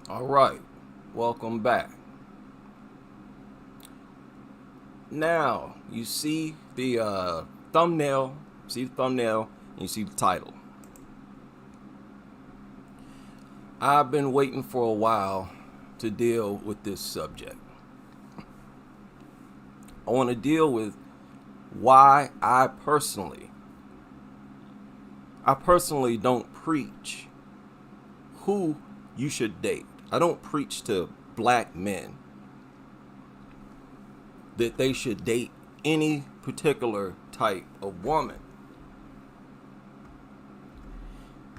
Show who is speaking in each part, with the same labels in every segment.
Speaker 1: All right, welcome back. Now you see the thumbnail, and you see the title. I've been waiting for a while to deal with this subject. I want to deal with why I personally don't preach who you should date. I don't preach to black men that they should date any particular type of woman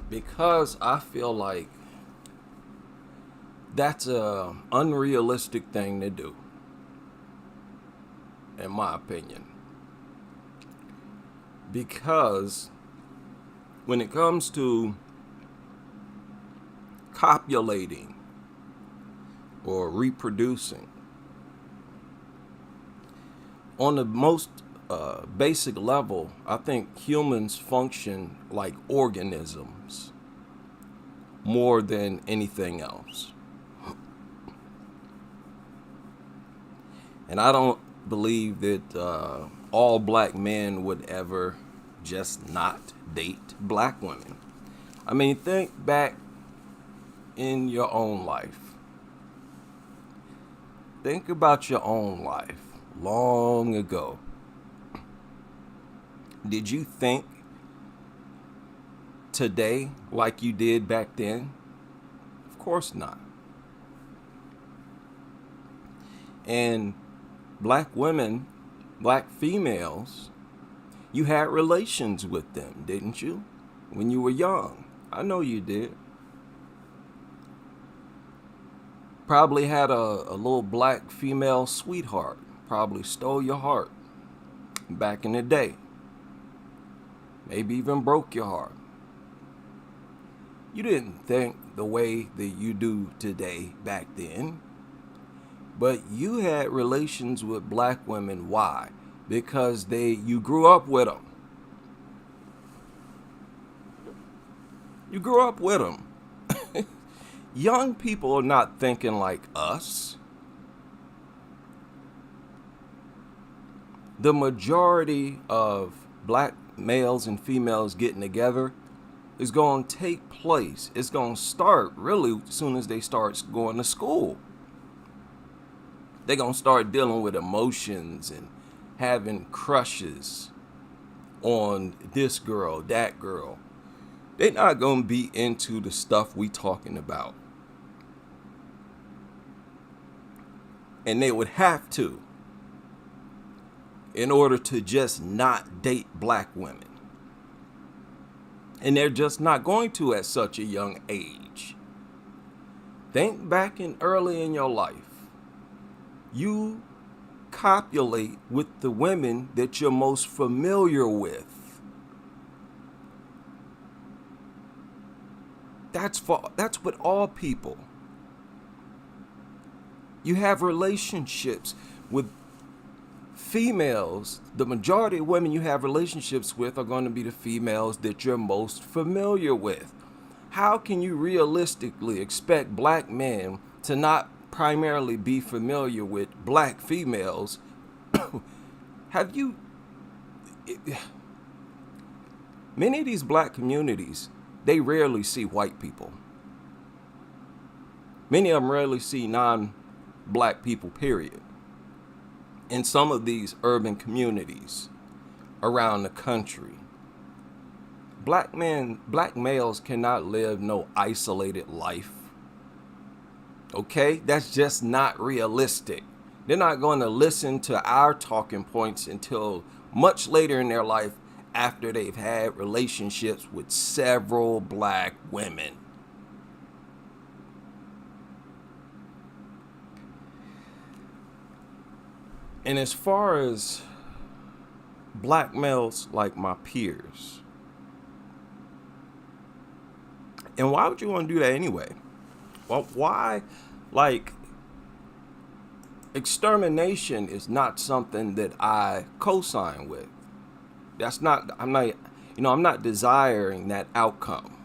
Speaker 1: because I feel like that's a unrealistic thing to do, in my opinion. Because when it comes to copulating or reproducing, on the most basic level, I think humans function like organisms more than anything else. And I don't believe that all black men would ever just not date black women. I mean, think back in your own life. Think about your own life long ago. Did you think today like you did back then? Of course not. And black women, black females, you had relations with them, didn't you? When you were young. I know you did. Probably had a little black female sweetheart. Probably stole your heart back in the day. Maybe even broke your heart. You didn't think the way that you do today back then. But you had relations with black women. Why? Because you grew up with them. You grew up with them. Young people are not thinking like us. The majority of black males and females getting together is going to take place. It's going to start really as soon as they start going to school. They're going to start dealing with emotions and having crushes on this girl, that girl. They're not going to be into the stuff we talking about. And they would have to in order to just not date black women. And they're just not going to at such a young age. Think back early in your life. You copulate with the women that you're most familiar with. That's with all people. You have relationships with females. The majority of women you have relationships with are going to be the females that you're most familiar with. How can you realistically expect black men to not primarily be familiar with black females? Have you... Many of these black communities, they rarely see white people. Many of them rarely see non-black people, period. In some of these urban communities around the country, black males cannot live no isolated life. Okay? That's just not realistic. They're not going to listen to our talking points until much later in their life after they've had relationships with several black women. And as far as black males like my peers, and why would you want to do that anyway? Well, why? Like, extermination is not something that I co-sign with. I'm not desiring that outcome.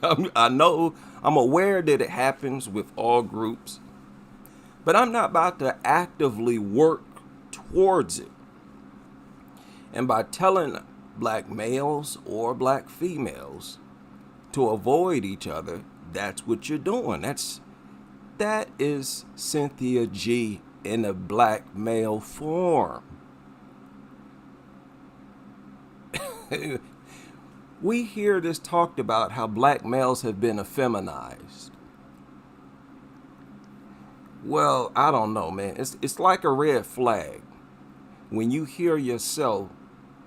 Speaker 1: I know, I'm aware that it happens with all groups, but I'm not about to actively work towards it. And by telling black males or black females to avoid each other, that's what you're doing. That is Cynthia G in a black male form. We hear this talked about how black males have been effeminized. Well, I don't know, man. It's like a red flag when you hear yourself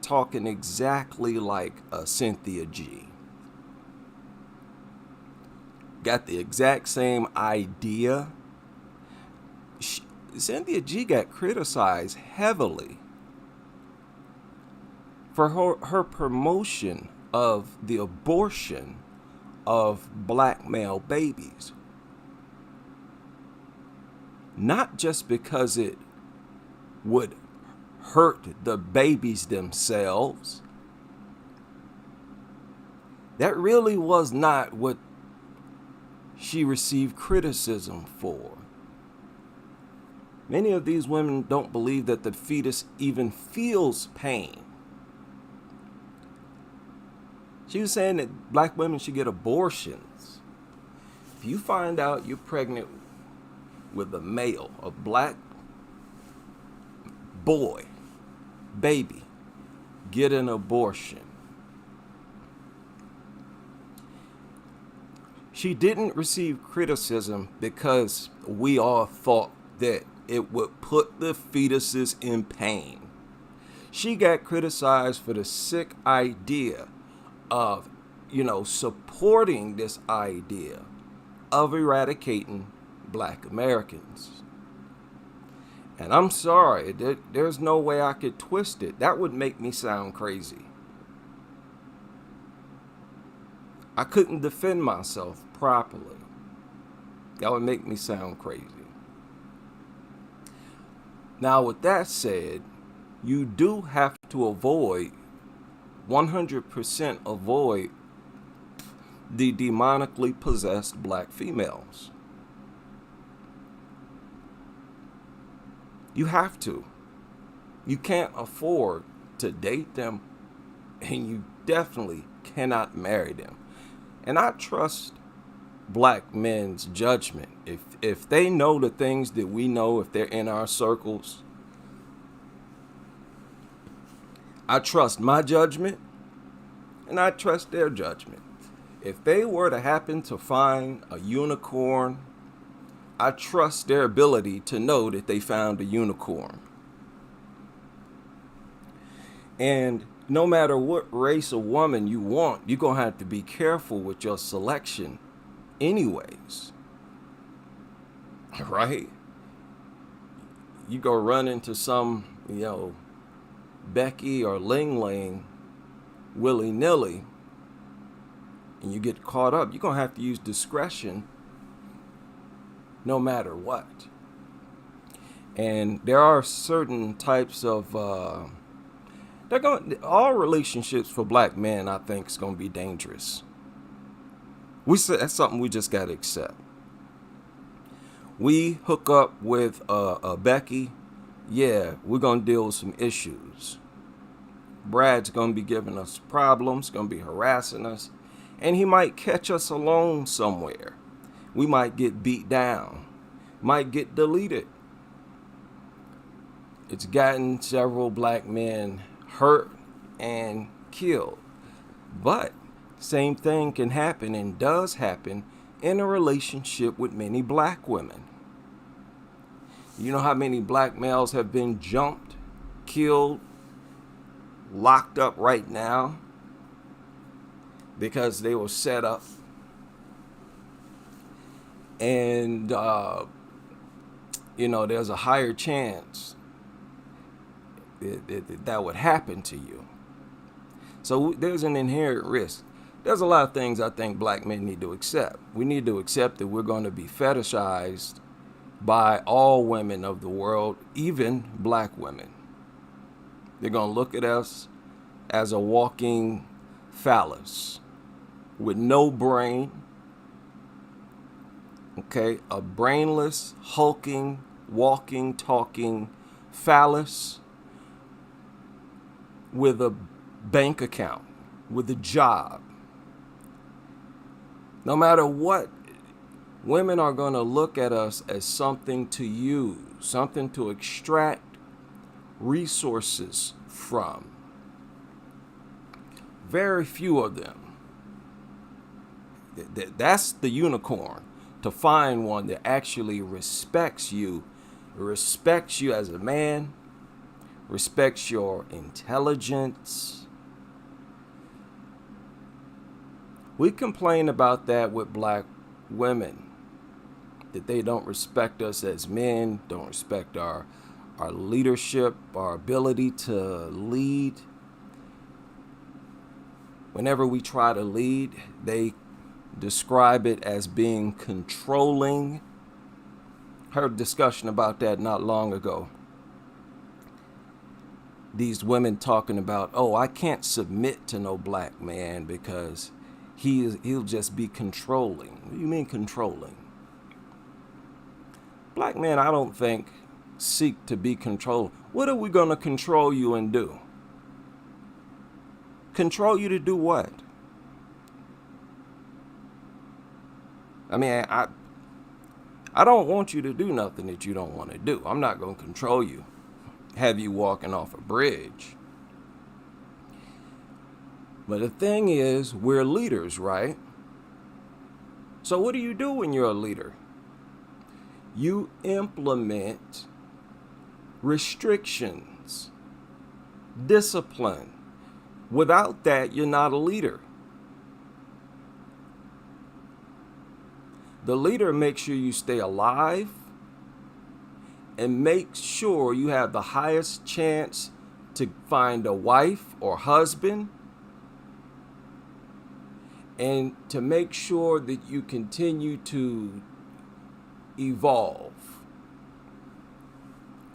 Speaker 1: talking exactly like a Cynthia G. Got the exact same idea. Cynthia G got criticized heavily for her promotion of the abortion of black male babies. Not just because it would hurt the babies themselves. That really was not what she received criticism for. Many of these women don't believe that the fetus even feels pain. She was saying that black women should get abortions. If you find out you're pregnant with a male, a black boy, baby, get an abortion. She didn't receive criticism because we all thought that it would put the fetuses in pain. She got criticized for the sick idea of, supporting this idea of eradicating black Americans. And I'm sorry, there's no way I could twist it. That would make me sound crazy. I couldn't defend myself properly. That would make me sound crazy. Now, with that said, you do have to avoid, 100% avoid, the demonically possessed black females. You have to. You can't afford to date them, and you definitely cannot marry them. And I trust black men's judgment. If they know the things that we know, if they're in our circles, I trust my judgment, and I trust their judgment. If they were to happen to find a unicorn, I trust their ability to know that they found a unicorn. And no matter what race or woman you want, you're going to have to be careful with your selection anyways. Right? You go run into some, Becky or Ling Ling willy-nilly, and you get caught up, you're going to have to use discretion no matter what. And there are certain types of, all relationships for black men, I think, is going to be dangerous. That's something we just got to accept. We hook up with a Becky, yeah, we're going to deal with some issues. Brad's going to be giving us problems, going to be harassing us, and he might catch us alone somewhere. We might get beat down, might get deleted. It's gotten several black men hurt and killed. But same thing can happen and does happen in a relationship with many black women. You know how many black males have been jumped, killed, locked up right now because they were set up? And, there's a higher chance that would happen to you. So there's an inherent risk. There's a lot of things I think black men need to accept. We need to accept that we're going to be fetishized by all women of the world, even black women. They're going to look at us as a walking phallus. with no brain, okay? A brainless, hulking, walking, talking phallus with a bank account, with a job. No matter what, women are going to look at us as something to use, something to extract resources from. Very few of them. That's the unicorn, to find one that actually respects you as a man, respects your intelligence. We complain about that with black women, that they don't respect us as men, don't respect our leadership, our ability to lead. Whenever we try to lead, they describe it as being controlling. Heard a discussion about that not long ago. These women talking about, oh, I can't submit to no black man because he'll just be controlling. What do you mean controlling? Black men, I don't think, seek to be controlled. What are we going to control you and do? Control you to do what? I mean, I don't want you to do nothing that you don't want to do. I'm not going to control you, have you walking off a bridge. But the thing is, we're leaders, right? So what do you do when you're a leader? You implement restrictions, discipline. Without that, you're not a leader. The leader makes sure you stay alive and makes sure you have the highest chance to find a wife or husband, and to make sure that you continue to evolve.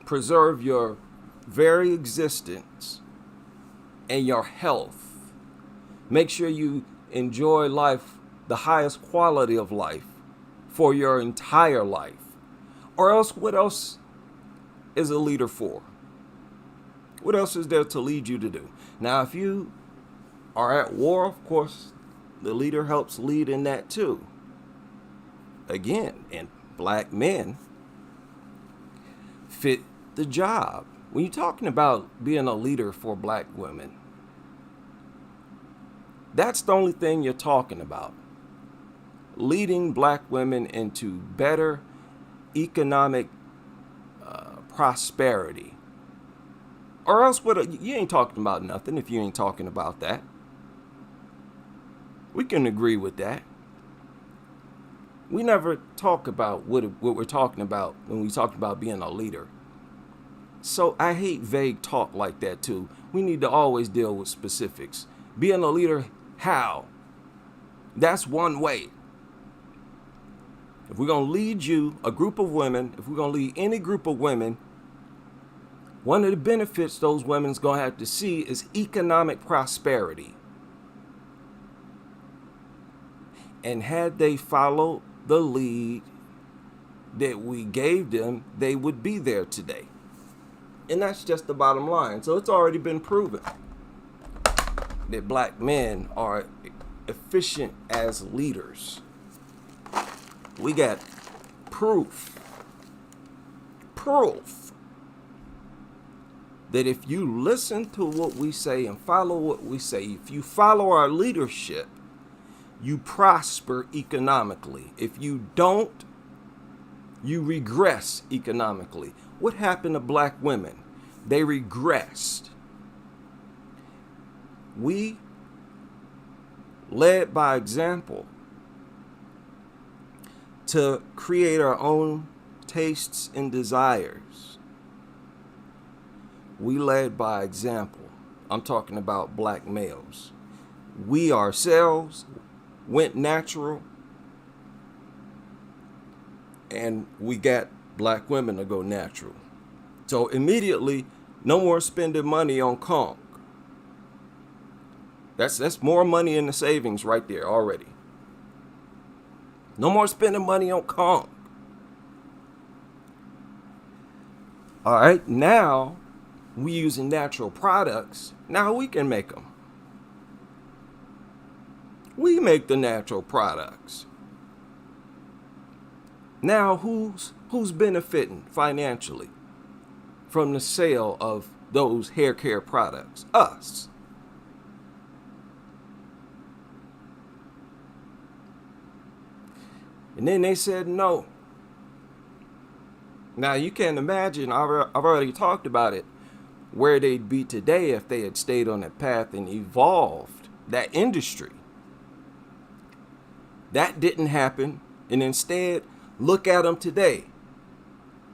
Speaker 1: Preserve your very existence and your health. Make sure you enjoy life, the highest quality of life, for your entire life. Or else, what else is a leader for? What else is there to lead you to do? Now, if you are at war, of course, the leader helps lead in that too. Again, and black men fit the job. When you're talking about being a leader for black women, that's the only thing you're talking about. Leading black women into better economic prosperity. Or else, you ain't talking about nothing if you ain't talking about that. We can agree with that. We never talk about what we're talking about when we talk about being a leader. So I hate vague talk like that too. We need to always deal with specifics. Being a leader, how? That's one way. If we're going to lead you, a group of women, if we're going to lead any group of women, one of the benefits those women's going to have to see is economic prosperity. And had they followed the lead that we gave them, they would be there today. And that's just the bottom line. So it's already been proven that black men are efficient as leaders. We got proof that if you listen to what we say and follow what we say, if you follow our leadership, you prosper economically. If you don't, you regress economically. What happened to black women? They regressed. We led by example to create our own tastes and desires. We led by example. I'm talking about black males. We ourselves went natural, and we got black women to go natural. So immediately, no more spending money on conch. That's more money in the savings right there already. No more spending money on Kong. All right, now we using natural products. Now we can make them. We make the natural products. Now who's benefiting financially from the sale of those hair care products? Us. And then they said no. Now you can imagine, I've already talked about it, where they'd be today if they had stayed on that path and evolved that industry. That didn't happen. And instead, look at them today.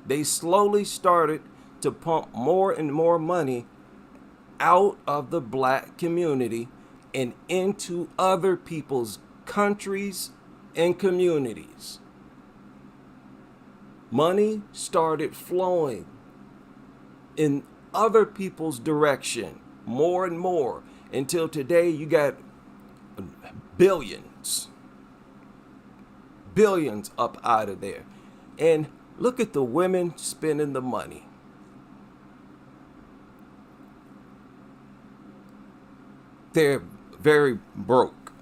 Speaker 1: They slowly started to pump more and more money out of the black community and into other people's countries and communities. Money started flowing in other people's direction more and more until today you got billions up out of there. And look at the women spending the money. They're very broke.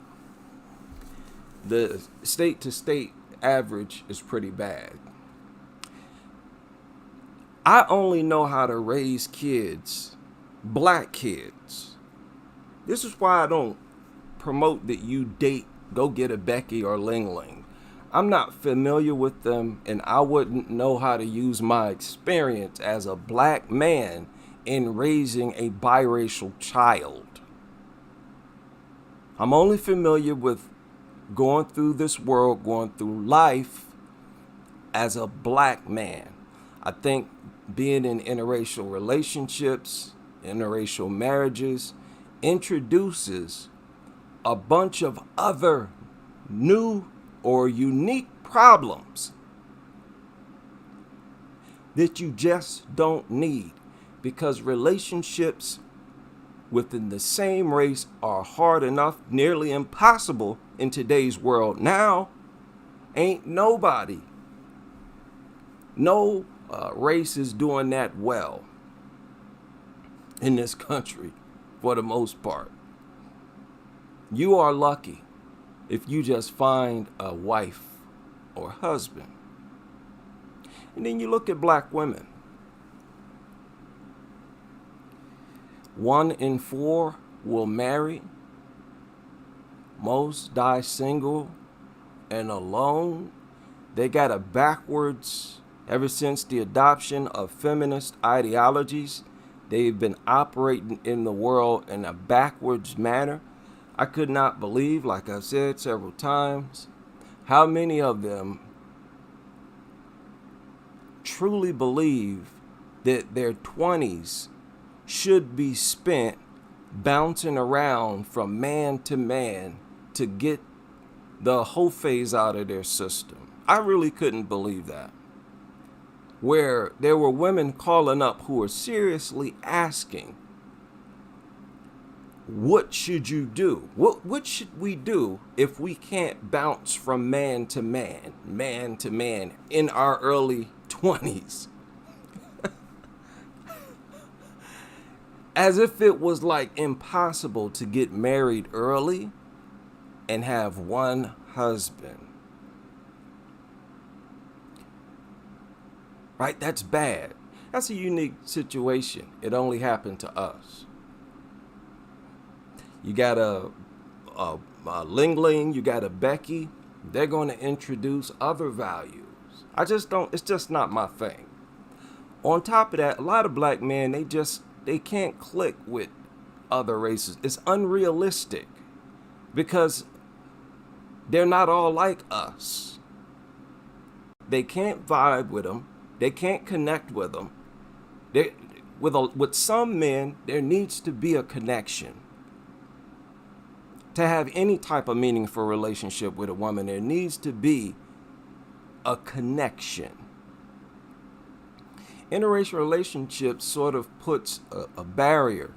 Speaker 1: The state to state average is pretty bad. I only know how to raise kids, black kids. This is why I don't promote that you date, go get a Becky or Ling Ling. I'm not familiar with them, and I wouldn't know how to use my experience as a black man in raising a biracial child. I'm only familiar with going through this world, going through life as a black man. I think being in interracial relationships, interracial marriages, introduces a bunch of other new or unique problems that you just don't need, because relationships within the same race are hard enough, nearly impossible in today's world. Now, ain't nobody, no race is doing that well in this country for the most part. You are lucky if you just find a wife or husband. And then you look at black women. 1 in 4 will marry. Most die single and alone. They got a backwards, ever since the adoption of feminist ideologies, they've been operating in the world in a backwards manner. I could not believe, like I've said several times, how many of them truly believe that their 20s should be spent bouncing around from man to man to get the whole phase out of their system. I really couldn't believe that. Where there were women calling up who were seriously asking, what should you do? What should we do if we can't bounce from man to man in our early 20s? As if it was like impossible to get married early and have one husband. Right? That's bad. That's a unique situation. It only happened to us. You got a Ling Ling, you got a Becky. They're going to introduce other values. It's just not my thing. On top of that, a lot of black men, they can't click with other races. It's unrealistic because they're not all like us. They can't vibe with them. They can't connect with them. With some men, there needs to be a connection. To have any type of meaningful relationship with a woman, there needs to be a connection. Interracial relationships sort of puts a barrier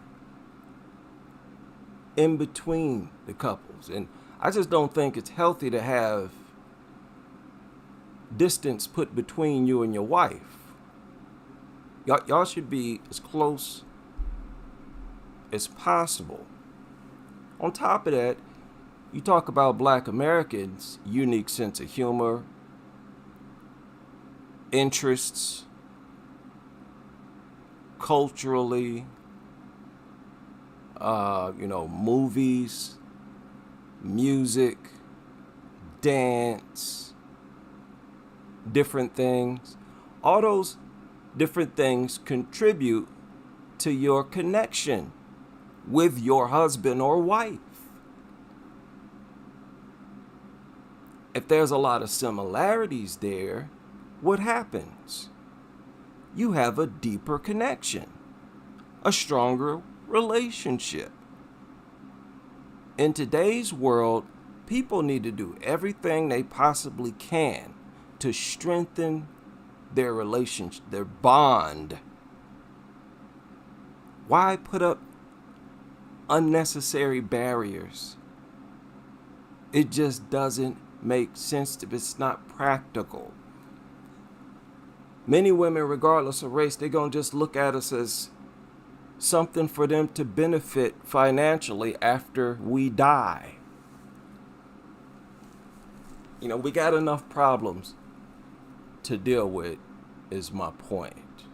Speaker 1: in between the couples. And I just don't think it's healthy to have distance put between you and your wife. Y'all should be as close as possible. On top of that, you talk about Black Americans' unique sense of humor, interests, culturally, movies, music, dance, different things. All those different things contribute to your connection with your husband or wife. If there's a lot of similarities there, what happens? You have a deeper connection, a stronger relationship. In today's world, people need to do everything they possibly can to strengthen their relationship, their bond. Why put up unnecessary barriers? It just doesn't make sense if it's not practical. Many women, regardless of race, they're going to just look at us as something for them to benefit financially after we die. We got enough problems to deal with, is my point.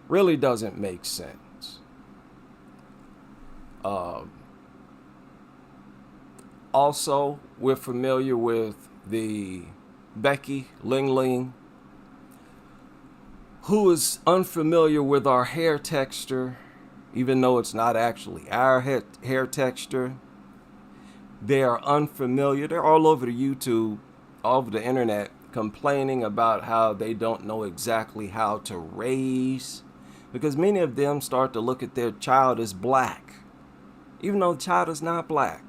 Speaker 1: Really doesn't make sense. Also, we're familiar with the Becky Ling Ling, who is unfamiliar with our hair texture, even though it's not actually our hair texture. They are unfamiliar. They're all over the YouTube, all over the internet, complaining about how they don't know exactly how to raise, because many of them start to look at their child as black, even though the child is not black.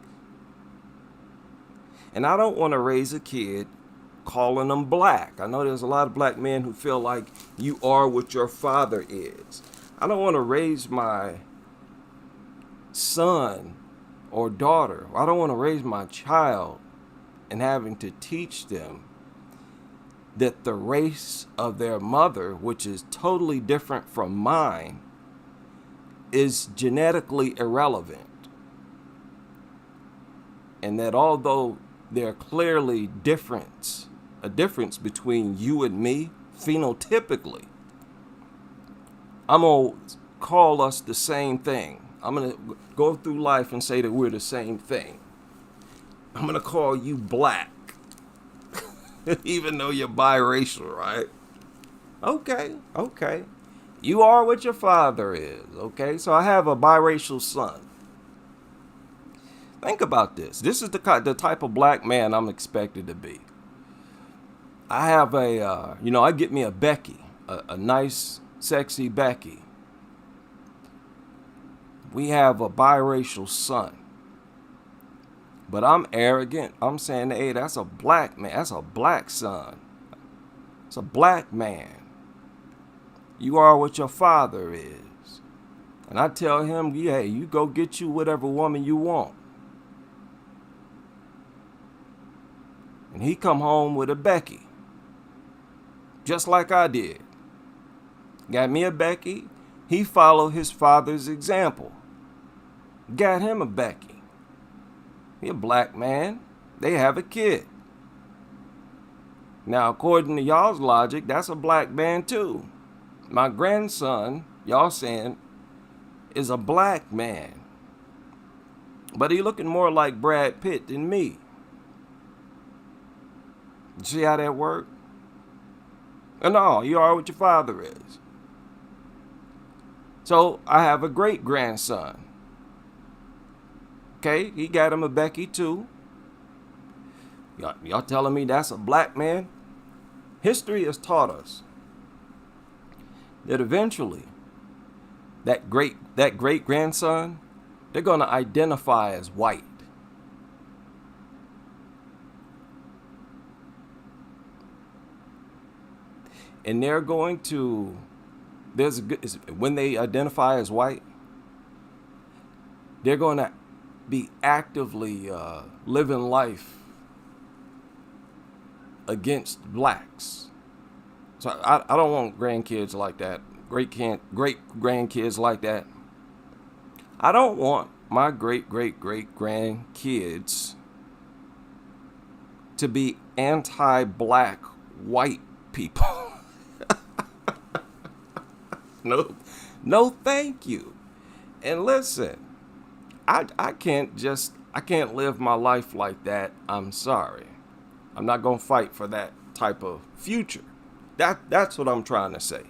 Speaker 1: And I don't want to raise a kid calling them black. I know there's a lot of black men who feel like you are what your father is. I don't want to raise my son or daughter. I don't want to raise my child and having to teach them that the race of their mother, which is totally different from mine, is genetically irrelevant. And that although there are clearly a difference between you and me phenotypically, I'm going to call us the same thing. I'm going to go through life and say that we're the same thing. I'm going to call you black, even though you're biracial, right? Okay. You are what your father is, okay? So I have a biracial son. Think about this. This is the type of black man I'm expected to be. I have I get me a Becky, a nice, sexy Becky. We have a biracial son. But I'm arrogant. I'm saying, hey, that's a black man. That's a black son. It's a black man. You are what your father is. And I tell him, yeah, you go get you whatever woman you want. And he come home with a Becky. Just like I did. Got me a Becky. He followed his father's example. Got him a Becky. He a black man. They have a kid. Now, according to y'all's logic, that's a black man too. My grandson, y'all saying, is a black man. But he looking more like Brad Pitt than me. See how that worked? And no, you are what your father is. So I have a great grandson. Okay, he got him a Becky too. Y'all telling me that's a black man? History has taught us that eventually that great grandson, they're going to identify as white. And they're going to there's a good, when they identify as white, they're going to be actively living life against blacks. So I don't want grandkids like that, great grandkids like that. I don't want my great grandkids to be anti-black white people. No, thank you. And listen, I can't live my life like that. I'm sorry. I'm not gonna fight for that type of future. That's what I'm trying to say.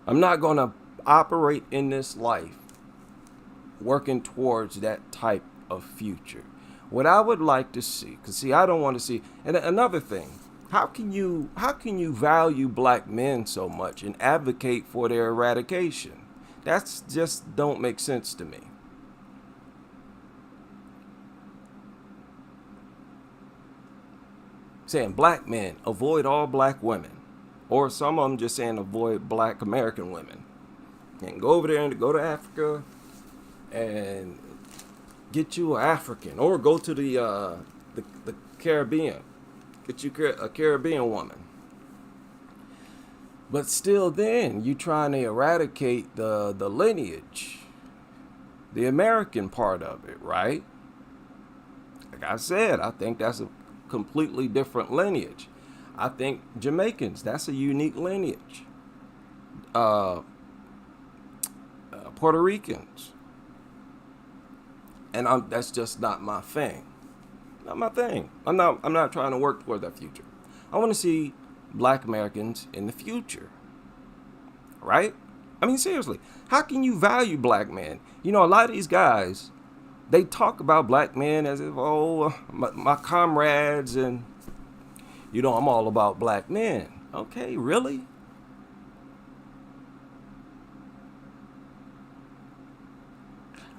Speaker 1: I'm not gonna operate in this life working towards that type of future. What I would like to see, because see, I don't want to see. And another thing, how can you value black men so much and advocate for their eradication? That's just don't make sense to me. Saying black men avoid all black women, or some of them just saying avoid black American women, and go over there and go to Africa and get you an African, or go to the Caribbean, get you a Caribbean woman. But still, then you trying to eradicate the lineage, the American part of it, right? Like I said, I think that's a completely different lineage. I think Jamaicans, that's a unique lineage. Puerto Ricans, and that's just not my thing. Not my thing. I'm not trying to work toward that future. I want to see black Americans in the future, right? I mean, seriously, how can you value black men? You know, a lot of these guys, they talk about black men as if, oh, my comrades, and, you know, I'm all about black men. Okay, really?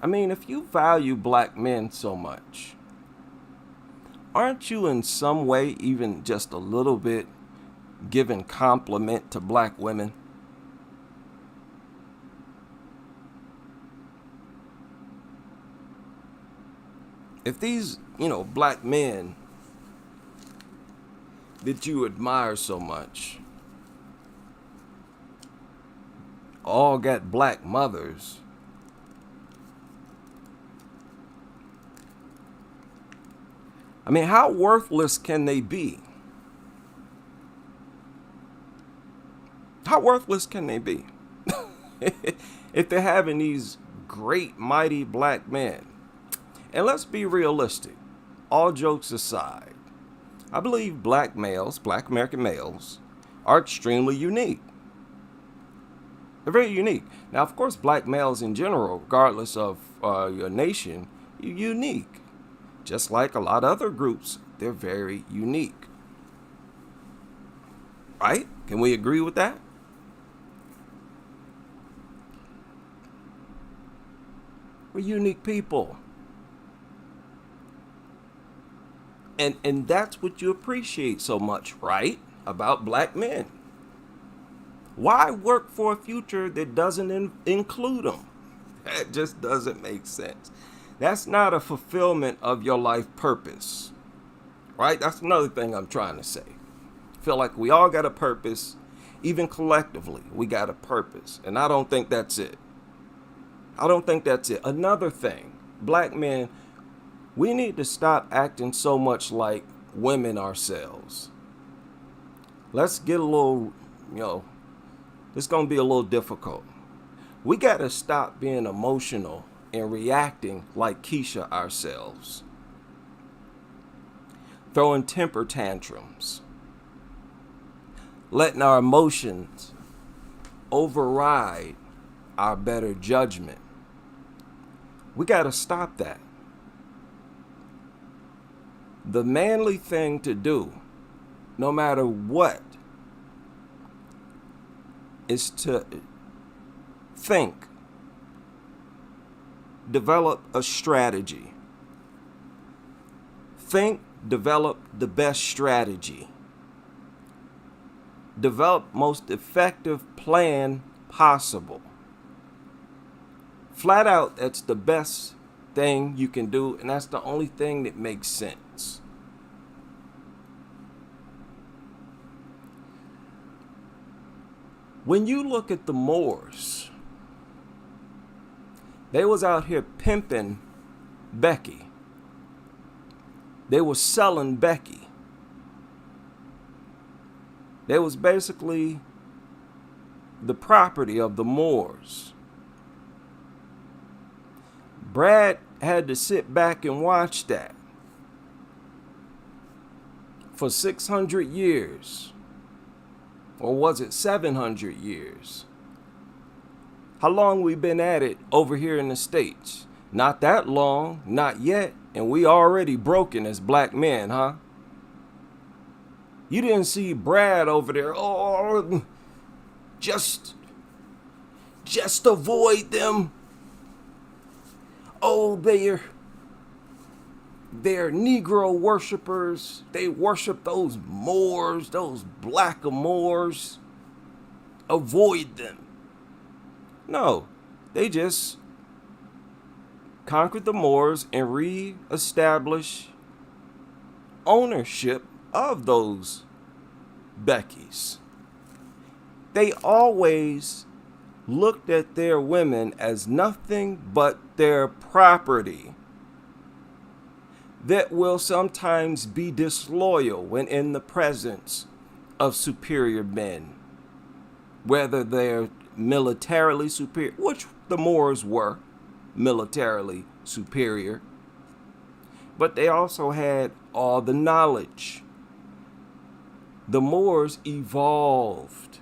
Speaker 1: I mean, if you value black men so much, aren't you in some way even just a little bit giving compliment to black women? If these, you know, black men that you admire so much all got black mothers, I mean, how worthless can they be? How worthless can they be? If they're having these great, mighty black men. And let's be realistic. All jokes aside, I believe black males, black American males, are extremely unique. They're very unique. Now, of course, black males in general, regardless of your nation, you're unique. Just like a lot of other groups, they're very unique. Right? Can we agree with that? We're unique people. And that's what you appreciate so much, right? About black men. Why work for a future that doesn't include them? That just doesn't make sense. That's not a fulfillment of your life purpose, right? That's another thing I'm trying to say. I feel like we all got a purpose, even collectively, we got a purpose. And I don't think that's it. I don't think that's it. Another thing, black men, we need to stop acting so much like women ourselves. Let's get a little, it's going to be a little difficult. We got to stop being emotional and reacting like Keisha ourselves. Throwing temper tantrums. Letting our emotions override our better judgment. We got to stop that. The manly thing to do, no matter what, is to think, develop a strategy. Think, develop the best strategy. develop most effective plan possible. Flat out, that's the best thing you can do, and that's the only thing that makes sense. When you look at the Moors, they was out here pimping Becky. They was selling Becky. They was basically the property of the Moors. Brad had to sit back and watch that for 600 years. Or was it 700 years? How long we been at it over here in the States? Not that long, not yet, and we already broken as black men, huh? You didn't see Brad over there, oh, just avoid them. Oh, they're Negro worshipers. They worship those Moors, those black Moors. Avoid them. No, they just conquered the Moors and re-established ownership of those Beckys. They always looked at their women as nothing but their property that will sometimes be disloyal when in the presence of superior men, whether they're militarily superior, which the Moors were militarily superior, but they also had all the knowledge. The Moors evolved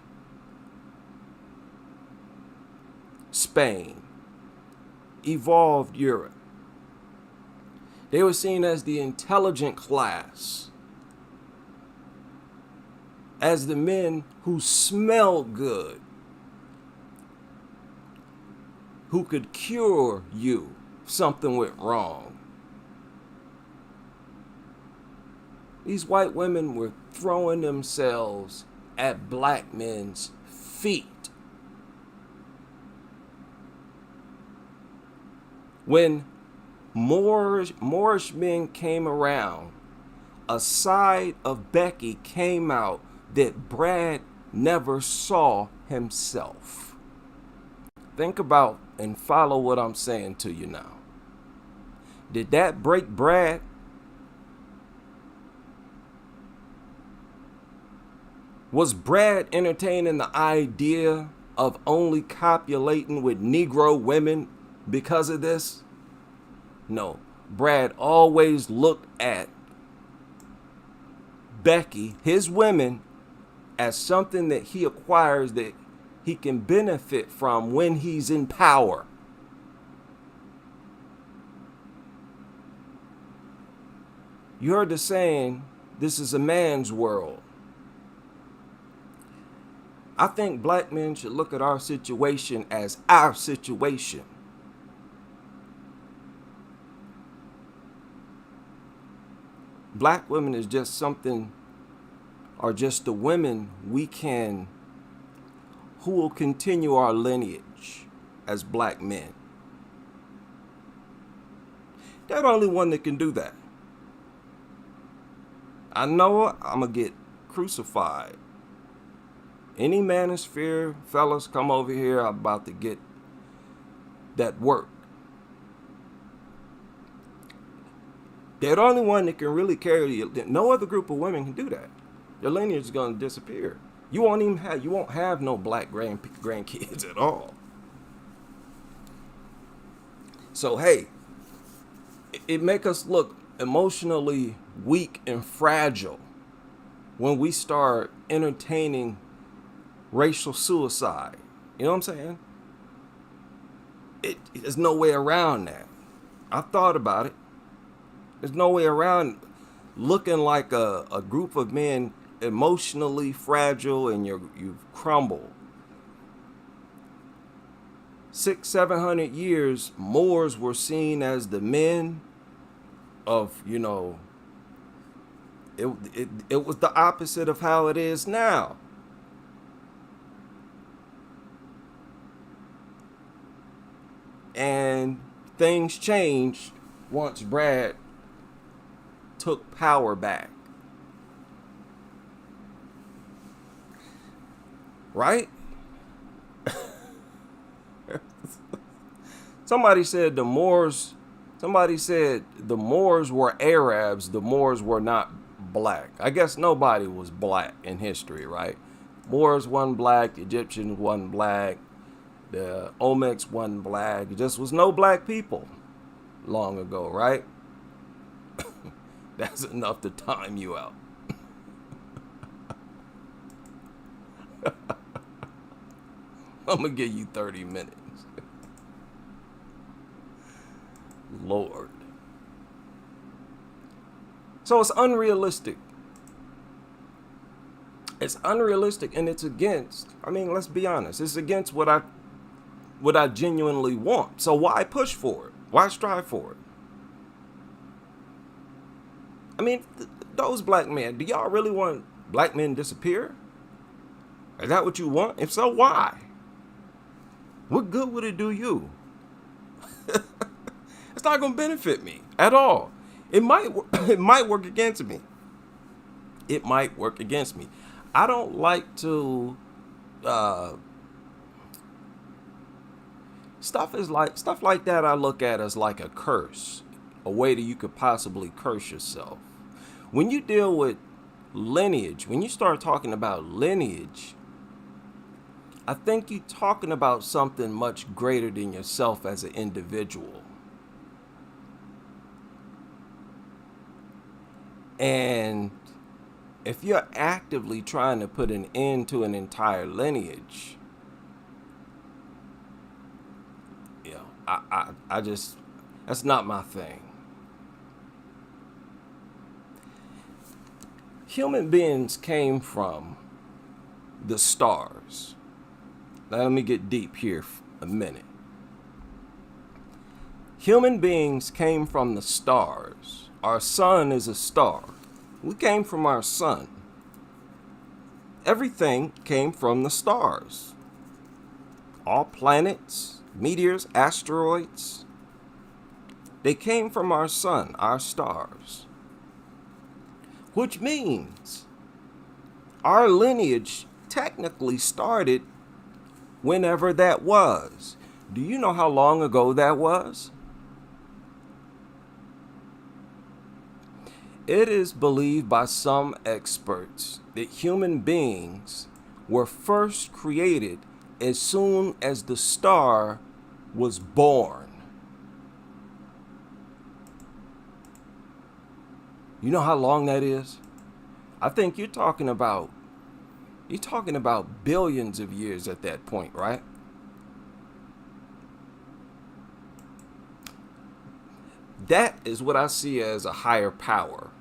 Speaker 1: Spain, evolved Europe. They were seen as the intelligent class, as the men who smelled good, who could cure you if something went wrong. These white women were throwing themselves at black men's feet. When Moorish men came around, a side of Becky came out that Brad never saw himself. Think about and follow what I'm saying to you now. Did that break Brad? Was Brad entertaining the idea of only copulating with Negro women because of this? No. Brad always looked at Becky, his women, as something that he acquires that he can benefit from when he's in power. You heard the saying, this is a man's world. I think black men should look at our situation as our situation. Black women is just something, or just the women who will continue our lineage as black men. They're the only one that can do that. I know I'm going to get crucified. Any manosphere fellas come over here, I'm about to get that work. They're the only one that can really carry you. No other group of women can do that. Your lineage is going to disappear. You won't have no black grandkids at all. So hey, it make us look emotionally weak and fragile when we start entertaining racial suicide. You know what I'm saying? There's no way around that. I thought about it. There's no way around looking like a group of men emotionally fragile and you've crumbled. 600-700 years, Moors were seen as the men of, it was the opposite of how it is now. And things changed once Brad took power back. Right? Somebody said the Moors were Arabs, the Moors were not black. I guess nobody was black in history, right? Moors wasn't black, the Egyptians wasn't black, the Olmecs wasn't black. There just was no black people long ago, right? That's enough to time you out. I'm gonna give you 30 minutes. Lord. So it's unrealistic. It's unrealistic, and it's against, I mean, let's be honest, it's against what I genuinely want. So why push for it? Why strive for it? I mean, those black men, do y'all really want black men to disappear? Is that what you want? If so, why? What good would it do you? It's not going to benefit me at all. It might work against me. It might work against me. I don't like to stuff like that I look at as like a curse, a way that you could possibly curse yourself. When you deal with lineage, when you start talking about lineage, I think you're talking about something much greater than yourself as an individual. And if you're actively trying to put an end to an entire lineage, you know, I just, that's not my thing. Human beings came from the stars. Now let me get deep here for a minute. Human beings came from the stars. Our sun is a star. We came from our sun. Everything came from the stars. All planets, meteors, asteroids, they came from our sun, our stars. Which means our lineage technically started whenever that was. Do you know how long ago that was? It is believed by some experts that human beings were first created as soon as the star was born. You know how long that is? I think you're talking about billions of years at that point, right? That is what I see as a higher power.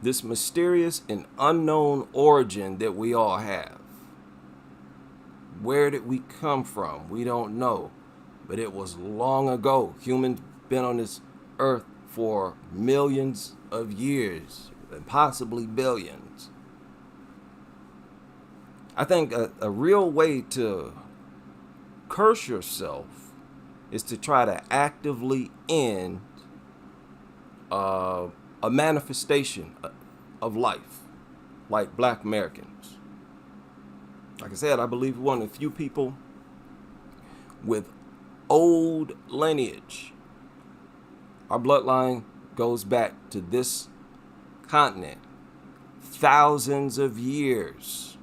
Speaker 1: This mysterious and unknown origin that we all have. Where did we come from? We don't know. But it was long ago. Humans been on this earth for millions of years, and possibly billions. I think a real way to curse yourself is to try to actively end a manifestation of life, like Black Americans. Like I said, I believe we're one of the few people with old lineage. Our bloodline goes back to this continent thousands of years.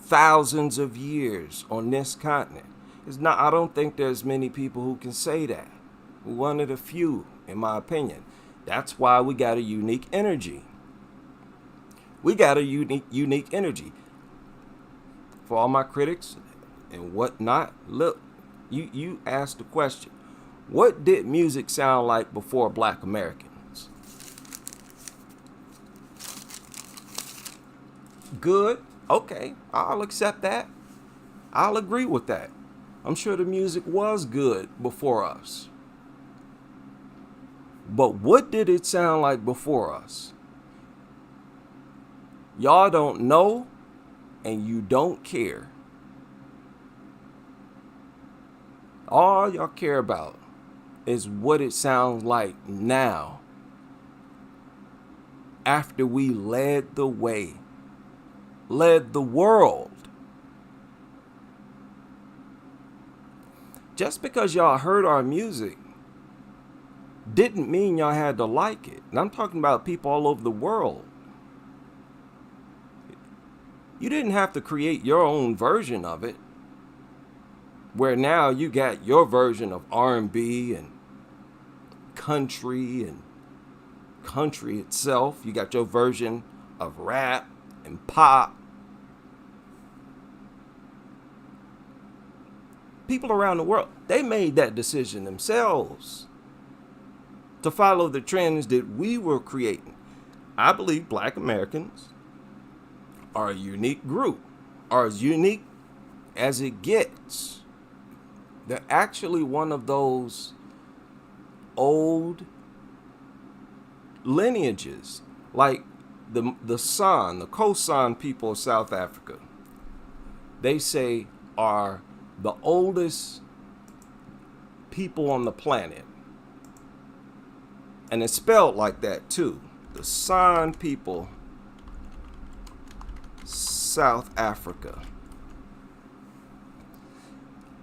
Speaker 1: Thousands of years on this continent. I don't think there's many people who can say that. We're one of the few, in my opinion. That's why we got a unique energy. We got a unique energy. For all my critics and whatnot, look, you asked the question, what did music sound like before Black Americans? Good. Okay, I'll accept that. I'll agree with that. I'm sure the music was good before us. But what did it sound like before us? Y'all don't know, and you don't care. All y'all care about is what it sounds like now after we led the way, led the world. Just because y'all heard our music didn't mean y'all had to like it. And I'm talking about people all over the world. You didn't have to create your own version of it, where now you got your version of R&B and country itself. You got your version of rap and pop. People around the world, they made that decision themselves to follow the trends that we were creating. I believe Black Americans are a unique group, are as unique as it gets. They're actually one of those old lineages, like the San, the Khoisan people of South Africa. They say are the oldest people on the planet. And it's spelled like that too. The San people, South Africa.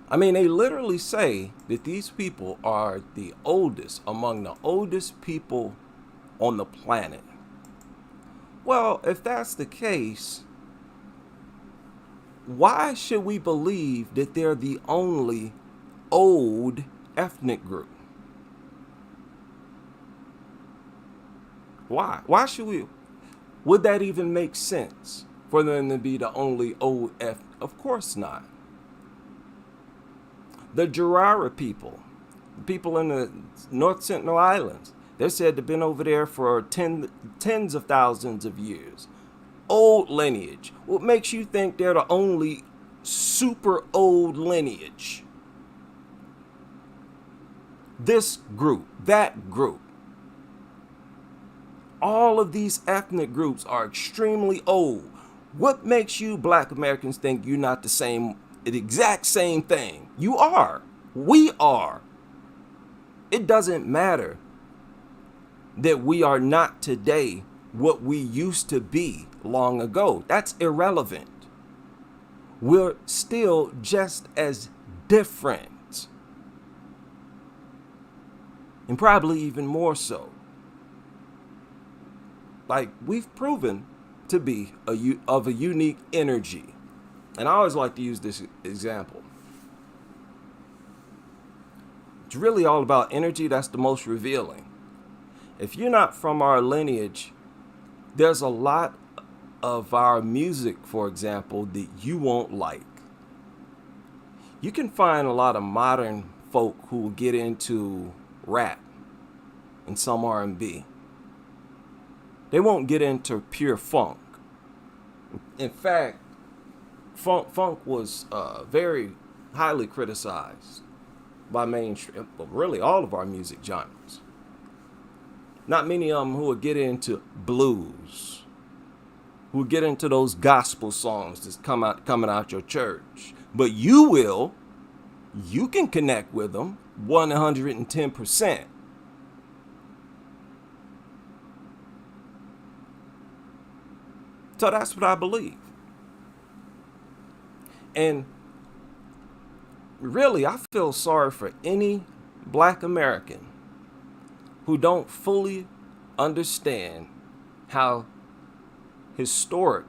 Speaker 1: I mean, they literally say that these people are the oldest, among the oldest people on the planet. Well, if that's the case, why should we believe that they're the only old ethnic group? Why? Why should we? Would that even make sense for them to be the only old ethnic? Of course not. The Jarara people, the people in the North Sentinel Islands, they're said to have been over there for tens of thousands of years. Old lineage. What makes you think they're the only super old lineage? This group, that group. All of these ethnic groups are extremely old. What makes you Black Americans think you're not the exact same thing? You are. We are. It doesn't matter that we are not today what we used to be long ago. That's irrelevant. We're still just as different. And probably even more so. Like, we've proven to be of a unique energy. And I always like to use this example. It's really all about energy. That's the most revealing. If you're not from our lineage, there's a lot of our music, for example, that you won't like. You can find a lot of modern folk who will get into rap and some R&B. They won't get into pure funk. In fact, funk was very highly criticized by mainstream, but really all of our music genres. Not many of them who would get into blues, who would get into those gospel songs that's coming out your church. But you will. You can connect with them 110%. So that's what I believe. And really, I feel sorry for any Black American who don't fully understand how historic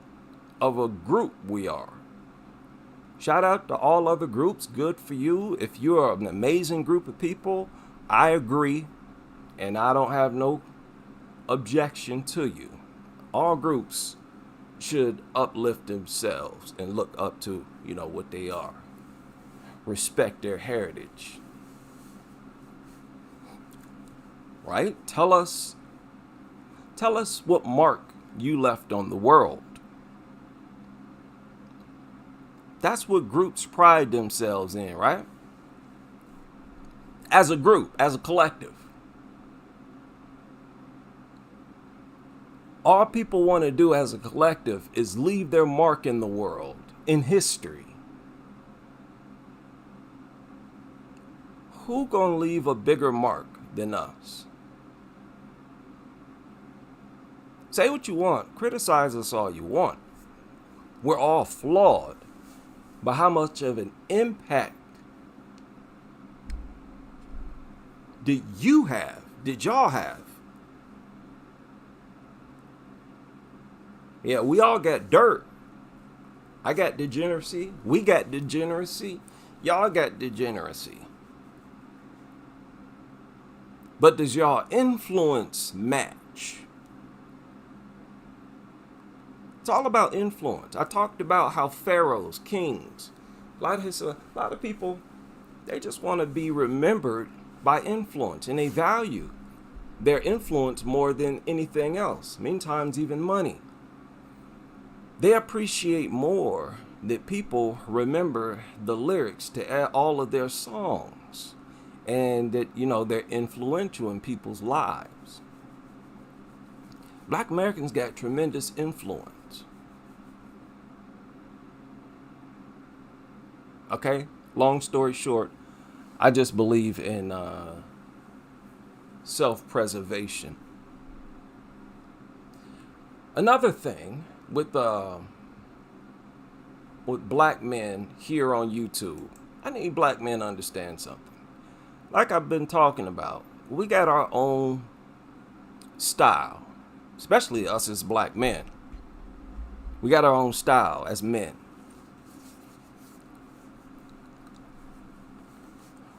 Speaker 1: of a group we are. Shout out to all other groups. Good for you. If you're an amazing group of people, I agree. And I don't have no objection to you. All groups should uplift themselves and look up to, what they are. Respect their heritage. Right? Tell us what mark you left on the world. That's what groups pride themselves in, right? As a group, as a collective. All people want to do as a collective is leave their mark in the world, in history. who gonna leave a bigger mark than us? Say what you want, criticize us all you want. We're all flawed. But how much of an impact did you have? Did y'all have? Yeah, we all got dirt. I got degeneracy. We got degeneracy. Y'all got degeneracy. But does y'all influence match? It's all about influence. I talked about how pharaohs, kings, a lot of people, they just want to be remembered by influence, and they value their influence more than anything else. Meantime, even money. They appreciate more that people remember the lyrics to all of their songs, and that, they're influential in people's lives. Black Americans got tremendous influence. Okay, long story short, I just believe in self-preservation. Another thing with black men here on YouTube, I need black men to understand something. Like I've been talking about, we got our own style, especially us as black men. We got our own style as men.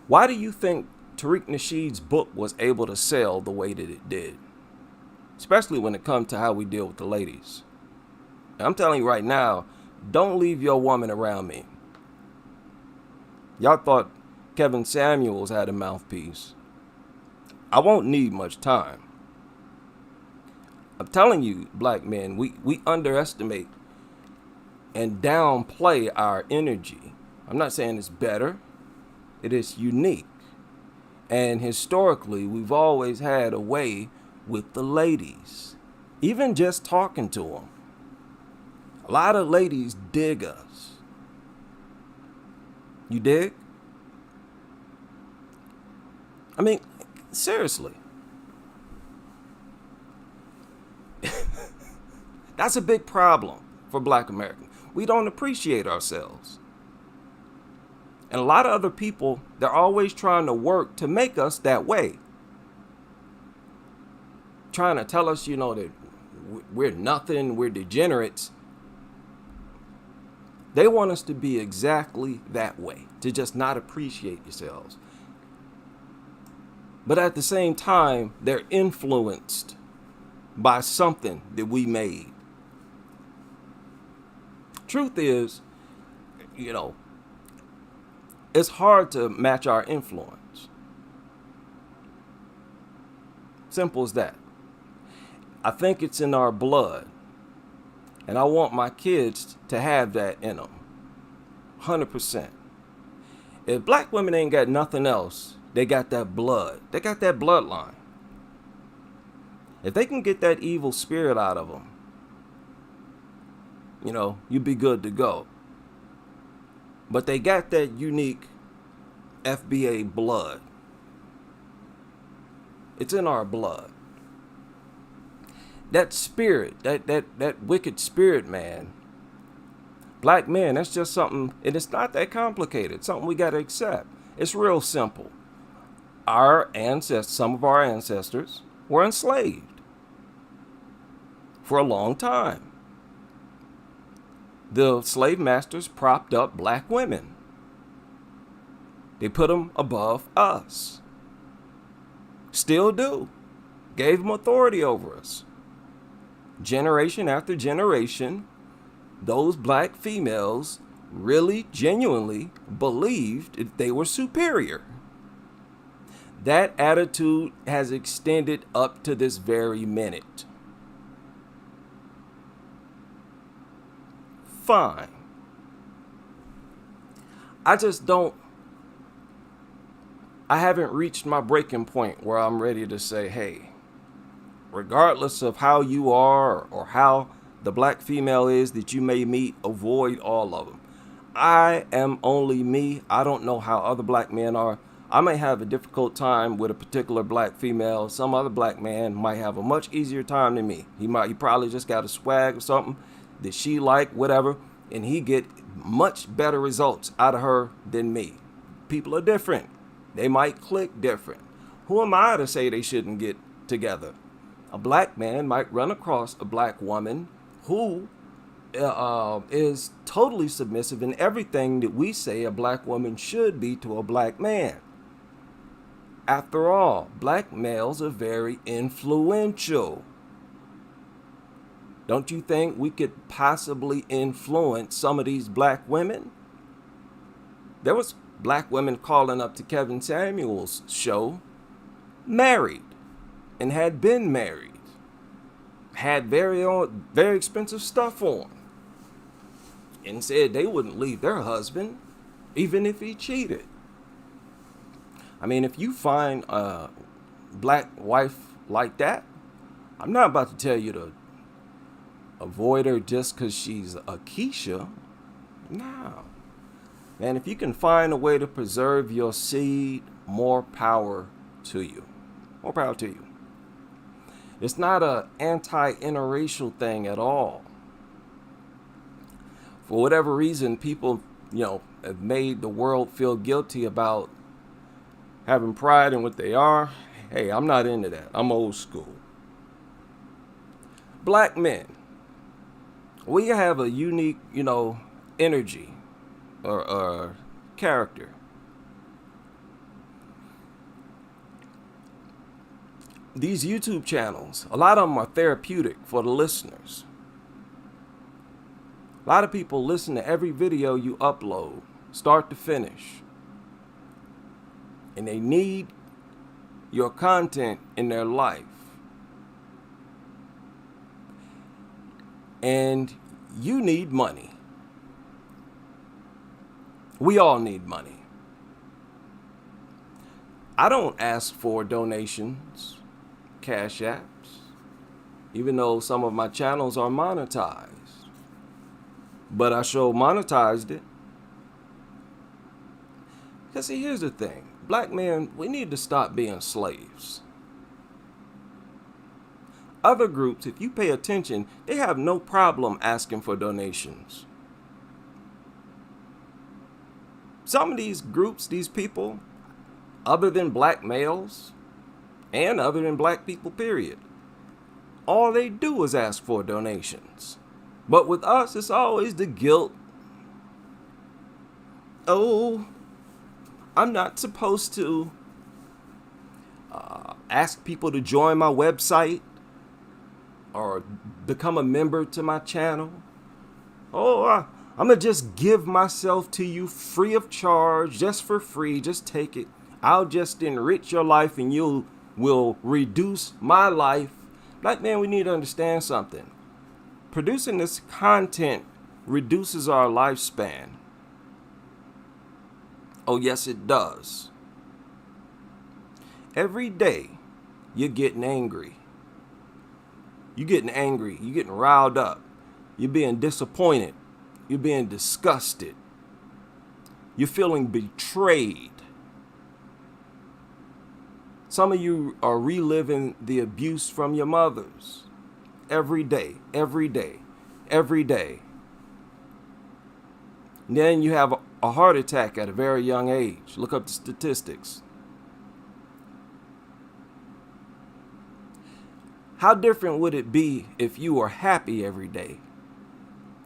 Speaker 1: Why do you think Tariq Nasheed's book was able to sell the way that it did? Especially when it comes to how we deal with the ladies. And I'm telling you right now, don't leave your woman around me. Y'all thought Kevin Samuels had a mouthpiece. I won't need much time. I'm telling you, black men, we underestimate and downplay our energy. I'm not saying it's better. It is unique. And historically, we've always had a way with the ladies. Even just talking to them. A lot of ladies dig us. You dig? I mean, seriously. That's a big problem for black Americans. We don't appreciate ourselves. And a lot of other people, they're always trying to work to make us that way. Trying to tell us, that we're nothing, we're degenerates. They want us to be exactly that way, to just not appreciate yourselves. But at the same time, they're influenced by something that we made. Truth is, it's hard to match our influence. Simple as that. I think it's in our blood. And I want my kids to have that in them. 100%. If black women ain't got nothing else, they got that blood. They got that bloodline. If they can get that evil spirit out of them, you'd be good to go. But they got that unique FBA blood. It's in our blood. That spirit, that wicked spirit, man. Black men, that's just something, and it's not that complicated. It's something we got to accept. It's real simple. Some of our ancestors were enslaved for a long time. The slave masters propped up black women. They put them above us. Still do. Gave them authority over us. Generation after generation, those black females really genuinely believed that they were superior. That attitude has extended up to this very minute. Fine. I haven't reached my breaking point where I'm ready to say, hey, regardless of how you are or how the black female is that you may meet, avoid all of them. I am only me. I don't know how other black men are, I may have a difficult time with a particular black female. Some other black man might have a much easier time than me. He probably just got a swag or something that she like, whatever, and he get much better results out of her than me. People are different. They might click different. Who am I to say they shouldn't get together? A black man might run across a black woman who is totally submissive in everything that we say a black woman should be to a black man. After all, black males are very influential. Don't you think we could possibly influence some of these black women? There was black women calling up to Kevin Samuels' show, married, and had been married, had very expensive stuff on, and said they wouldn't leave their husband even if he cheated. I mean, if you find a black wife like that, I'm not about to tell you to avoid her just because she's a Keisha. No. Man, if you can find a way to preserve your seed, more power to you. More power to you. It's not an anti-interracial thing at all. For whatever reason, people, have made the world feel guilty about having pride in what they are. Hey, I'm not into that. I'm old school. Black men, we have a unique, energy or character. These YouTube channels, a lot of them are therapeutic for the listeners. A lot of people listen to every video you upload, start to finish. And they need your content in their life. And you need money. We all need money. I don't ask for donations, cash apps, even though some of my channels are monetized. But I sure monetized it. Because see, here's the thing. Black men, we need to stop being slaves. Other groups, if you pay attention, they have no problem asking for donations. Some of these groups, these people, other than black males, and other than black people, period, all they do is ask for donations. But with us, it's always the guilt. Oh, I'm not supposed to ask people to join my website or become a member to my channel. Oh, I'm going to just give myself to you free of charge, just for free. Just take it. I'll just enrich your life and you will reduce my life. Black man, we need to understand something. Producing this content reduces our lifespan. Oh, yes, it does. Every day, you're getting angry. You're getting angry. You're getting riled up. You're being disappointed. You're being disgusted. You're feeling betrayed. Some of you are reliving the abuse from your mothers. Every day, every day, every day. And then you have a heart attack at a very young age. Look up the statistics. How different would it be if you were happy every day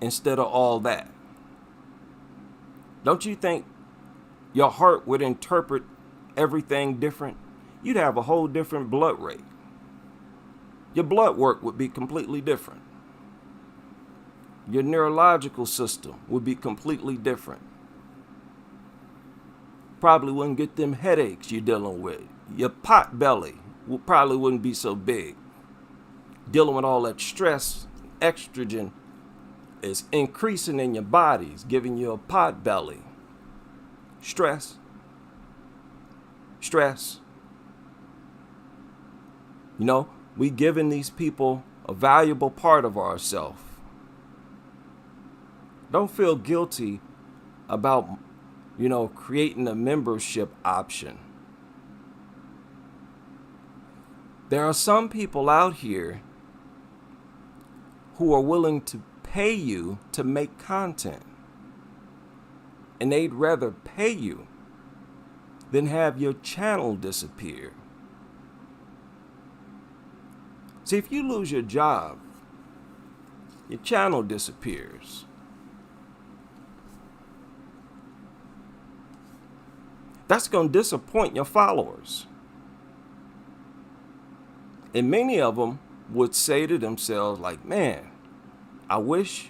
Speaker 1: instead of all that? Don't you think your heart would interpret everything different? You'd have a whole different blood rate. Your blood work would be completely different. Your neurological system would be completely different. Probably wouldn't get them headaches you're dealing with. Your pot belly probably wouldn't be so big. Dealing with all that stress, estrogen is increasing in your bodies, giving you a pot belly. Stress. We giving these people a valuable part of ourselves. Don't feel guilty about, creating a membership option. There are some people out here who are willing to pay you to make content. And they'd rather pay you than have your channel disappear. See, if you lose your job, your channel disappears. That's going to disappoint your followers. And many of them would say to themselves like, man, I wish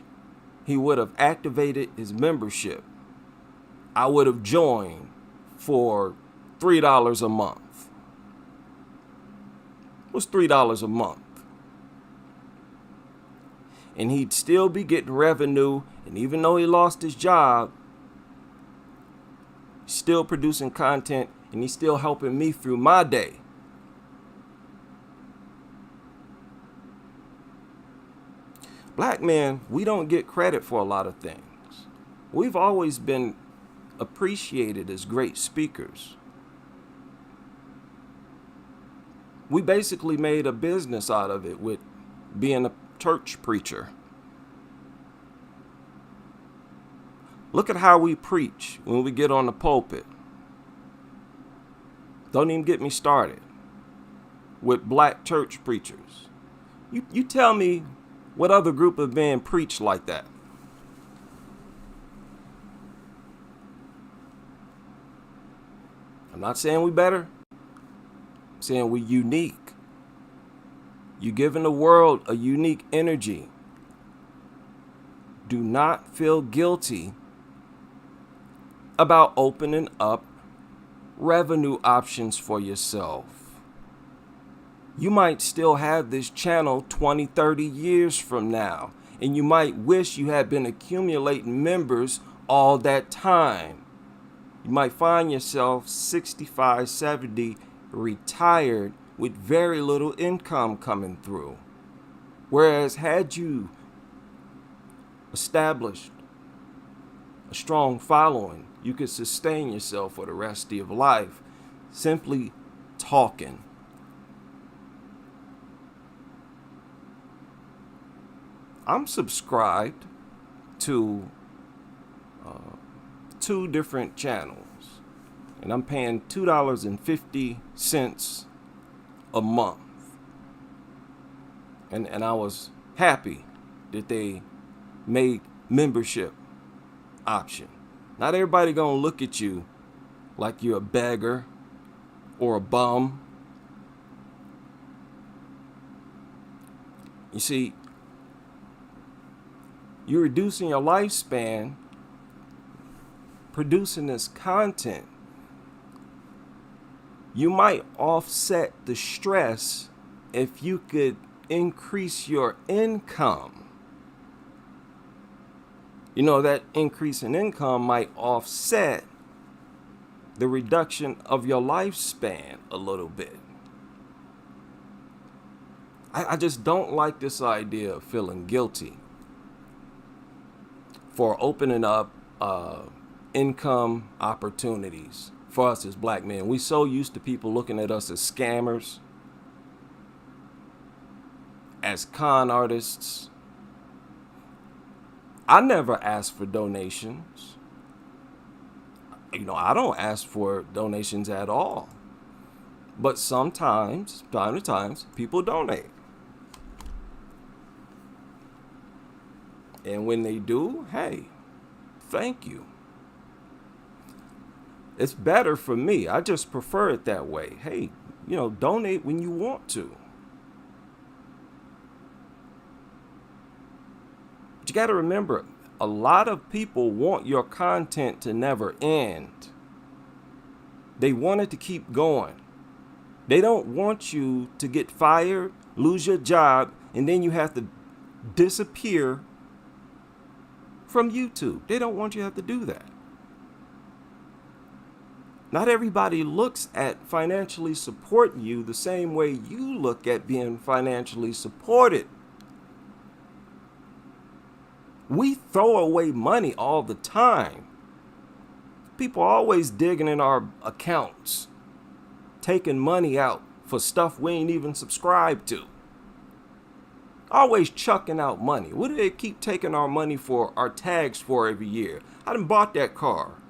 Speaker 1: he would have activated his membership. I would have joined for $3 a month. What's $3 a month? And he'd still be getting revenue. And even though he lost his job, he's still producing content and he's still helping me through my day. Black men, we don't get credit for a lot of things. We've always been appreciated as great speakers. We basically made a business out of it with being a church preacher. Look at how we preach when we get on the pulpit. Don't even get me started with black church preachers. You tell me what other group of men preach like that? I'm not saying we better. I'm saying we're unique. You're giving the world a unique energy. Do not feel guilty about opening up revenue options for yourself. You might still have this channel 20, 30 years from now, and you might wish you had been accumulating members all that time. You might find yourself 65, 70, retired with very little income coming through. Whereas had you established a strong following, you could sustain yourself for the rest of your life simply talking. I'm subscribed to 2 different channels, and I'm paying $2.50 a month. And I was happy that they made membership option. Not everybody gonna look at you like you're a beggar or a bum. You see, you're reducing your lifespan producing this content. You might offset the stress if you could increase your income. You know, that increase in income might offset the reduction of your lifespan a little bit. I just don't like this idea of feeling guilty for opening up income opportunities for us as black men. We so used to people looking at us as scammers, as con artists. I never asked for donations. You know, I don't ask for donations at all. But sometimes, time to time, people donate. And when they do, hey, thank you. It's better for me. I just prefer it that way. Hey, you know, donate when you want to. But you got to remember, a lot of people want your content to never end. They want it to keep going. They don't want you to get fired, lose your job, and then you have to disappear from YouTube. They don't want you to have to do that. Not everybody looks at financially supporting you the same way you look at being financially supported. We throw away money all the time. People are always digging in our accounts, taking money out for stuff we ain't even subscribed to. Always chucking out money. What do they keep taking our money for, our tags for every year? I done bought that car.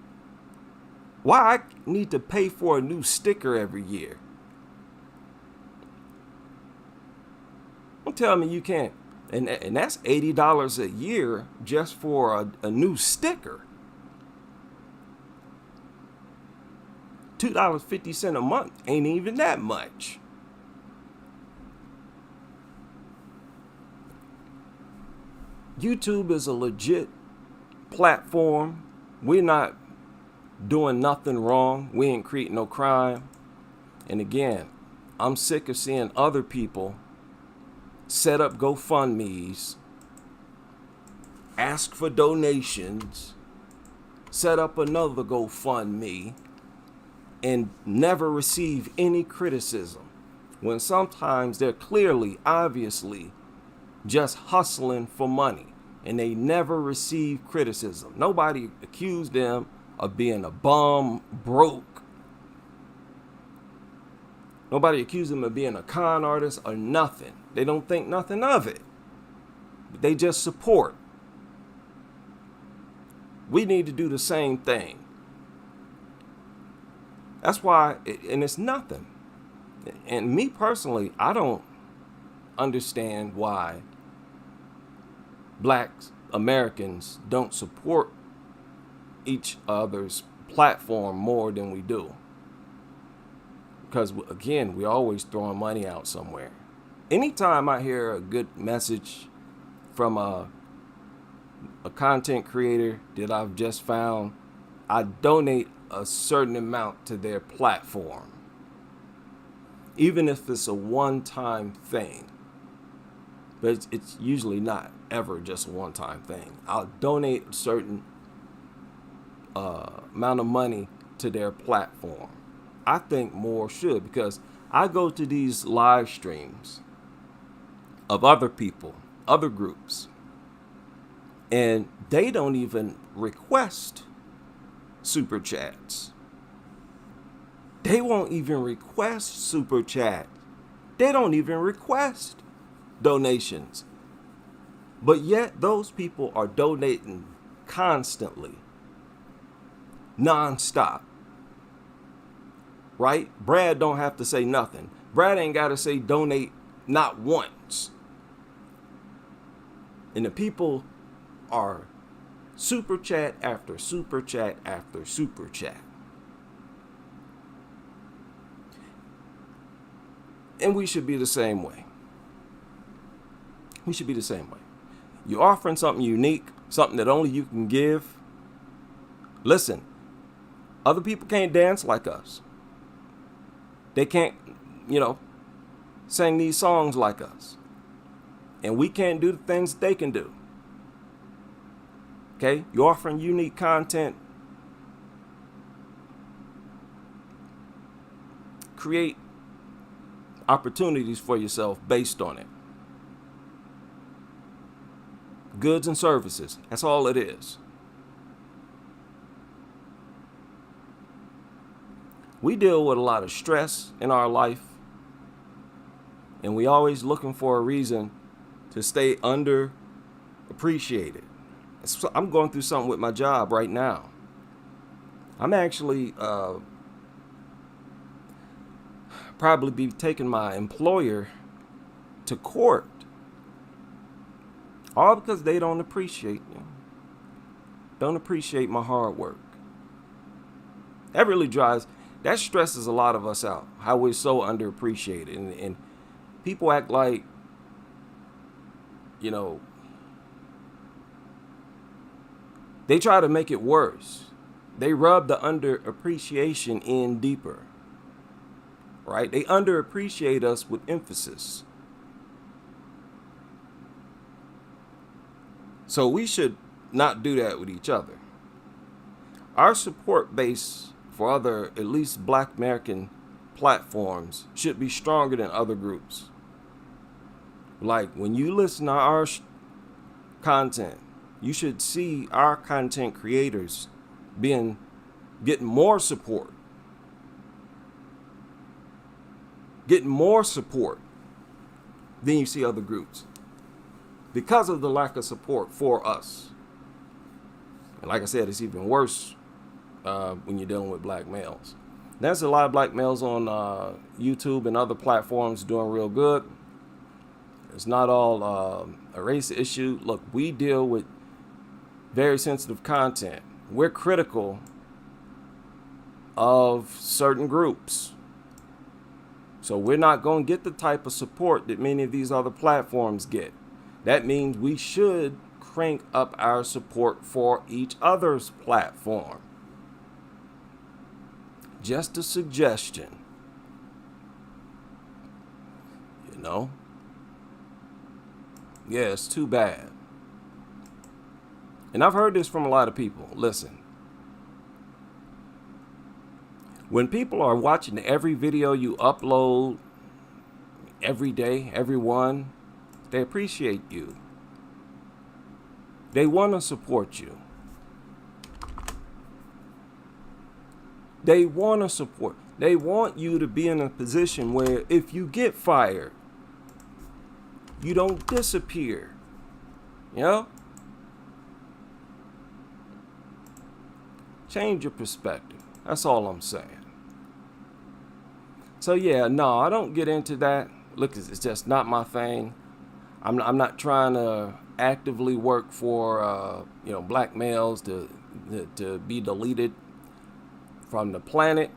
Speaker 1: Why I need to pay for a new sticker every year? Don't tell me you can't. And that's $80 a year just for a new sticker. $2.50 a month ain't even that much. YouTube is a legit platform. We're not doing nothing wrong. We ain't creating no crime. And again, I'm sick of seeing other people set up GoFundMes, ask for donations, set up another GoFundMe, and never receive any criticism, when sometimes they're clearly, obviously, just hustling for money, and they never receive criticism. Nobody accused them of being a bum, broke. Nobody accused them of being a con artist or nothing. They don't think nothing of it. They just support. We need to do the same thing. That's why, and it's nothing. And me personally, I don't understand why Black Americans don't support each other's platform more than we do. Because again, we're always throwing money out somewhere. Anytime I hear a good message from a content creator that I've just found, I donate a certain amount to their platform. Even if it's a one-time thing. But it's usually not ever just a one-time thing. I'll donate a certain amount of money to their platform. I think more should, because I go to these live streams of other people, other groups, and they don't even request super chats. They won't even request super chat. They don't even request donations. But yet those people are donating constantly, nonstop. Right? Brad don't have to say nothing. Brad ain't got to say donate not once. And the people are super chat after super chat after super chat. And we should be the same way. We should be the same way. You're offering something unique, something that only you can give. Listen, other people can't dance like us. They can't, sing these songs like us. And we can't do the things that they can do. Okay? You're offering unique content. Create opportunities for yourself based on it. Goods and services. That's all it is. We deal with a lot of stress in our life, and we always looking for a reason to stay underappreciated. So I'm going through something with my job right now. I'm actually probably be taking my employer to court, all because they don't appreciate me, don't appreciate my hard work. That stresses a lot of us out, how we're so underappreciated. And people act like, they try to make it worse. They rub the underappreciation in deeper, right? They underappreciate us with emphasis. So we should not do that with each other. Our support base for other, at least Black American platforms, should be stronger than other groups. Like when you listen to our content, you should see our content creators getting more support. getting more support than you see other groups because of the lack of support for us. And like I said, it's even worse when you're dealing with black males. There's a lot of black males on YouTube and other platforms doing real good. It's not all a race issue. Look, we deal with very sensitive content. We're critical of certain groups. So we're not going to get the type of support that many of these other platforms get. That means we should crank up our support for each other's platform. Just a suggestion. You know? Yeah, it's too bad. And I've heard this from a lot of people. Listen. When people are watching every video you upload every day, everyone, they appreciate you. They want to support you. They want to support. They want you to be in a position where if you get fired, you don't disappear. You know? Change your perspective. That's all I'm saying. So yeah, no, I don't get into that. Look, it's just not my thing. I'm not trying to actively work for black males to be deleted from the planet.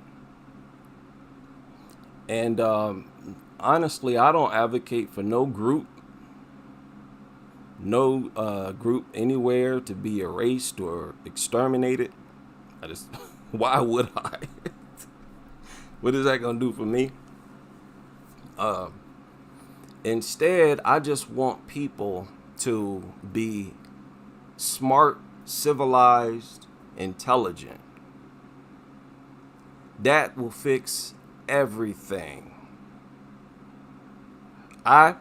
Speaker 1: And honestly, I don't advocate for no group anywhere to be erased or exterminated. Why would I? What is that gonna do for me? Instead, I just want people to be smart, civilized, intelligent. That will fix everything. I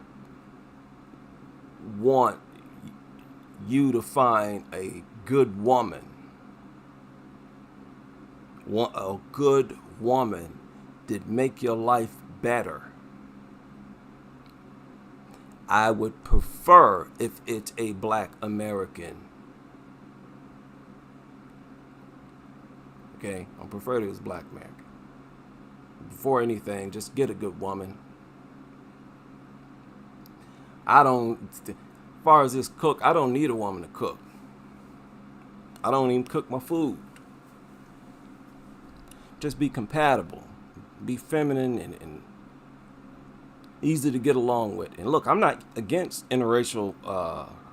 Speaker 1: want you to find a good woman. Want a good woman that make your life better. I would prefer if it's a black American. Okay, I prefer it as black American. Before anything, just get a good woman. As far as this cook, I don't need a woman to cook. I don't even cook my food. Just be compatible. Be feminine and easy to get along with. And look, I'm not against interracial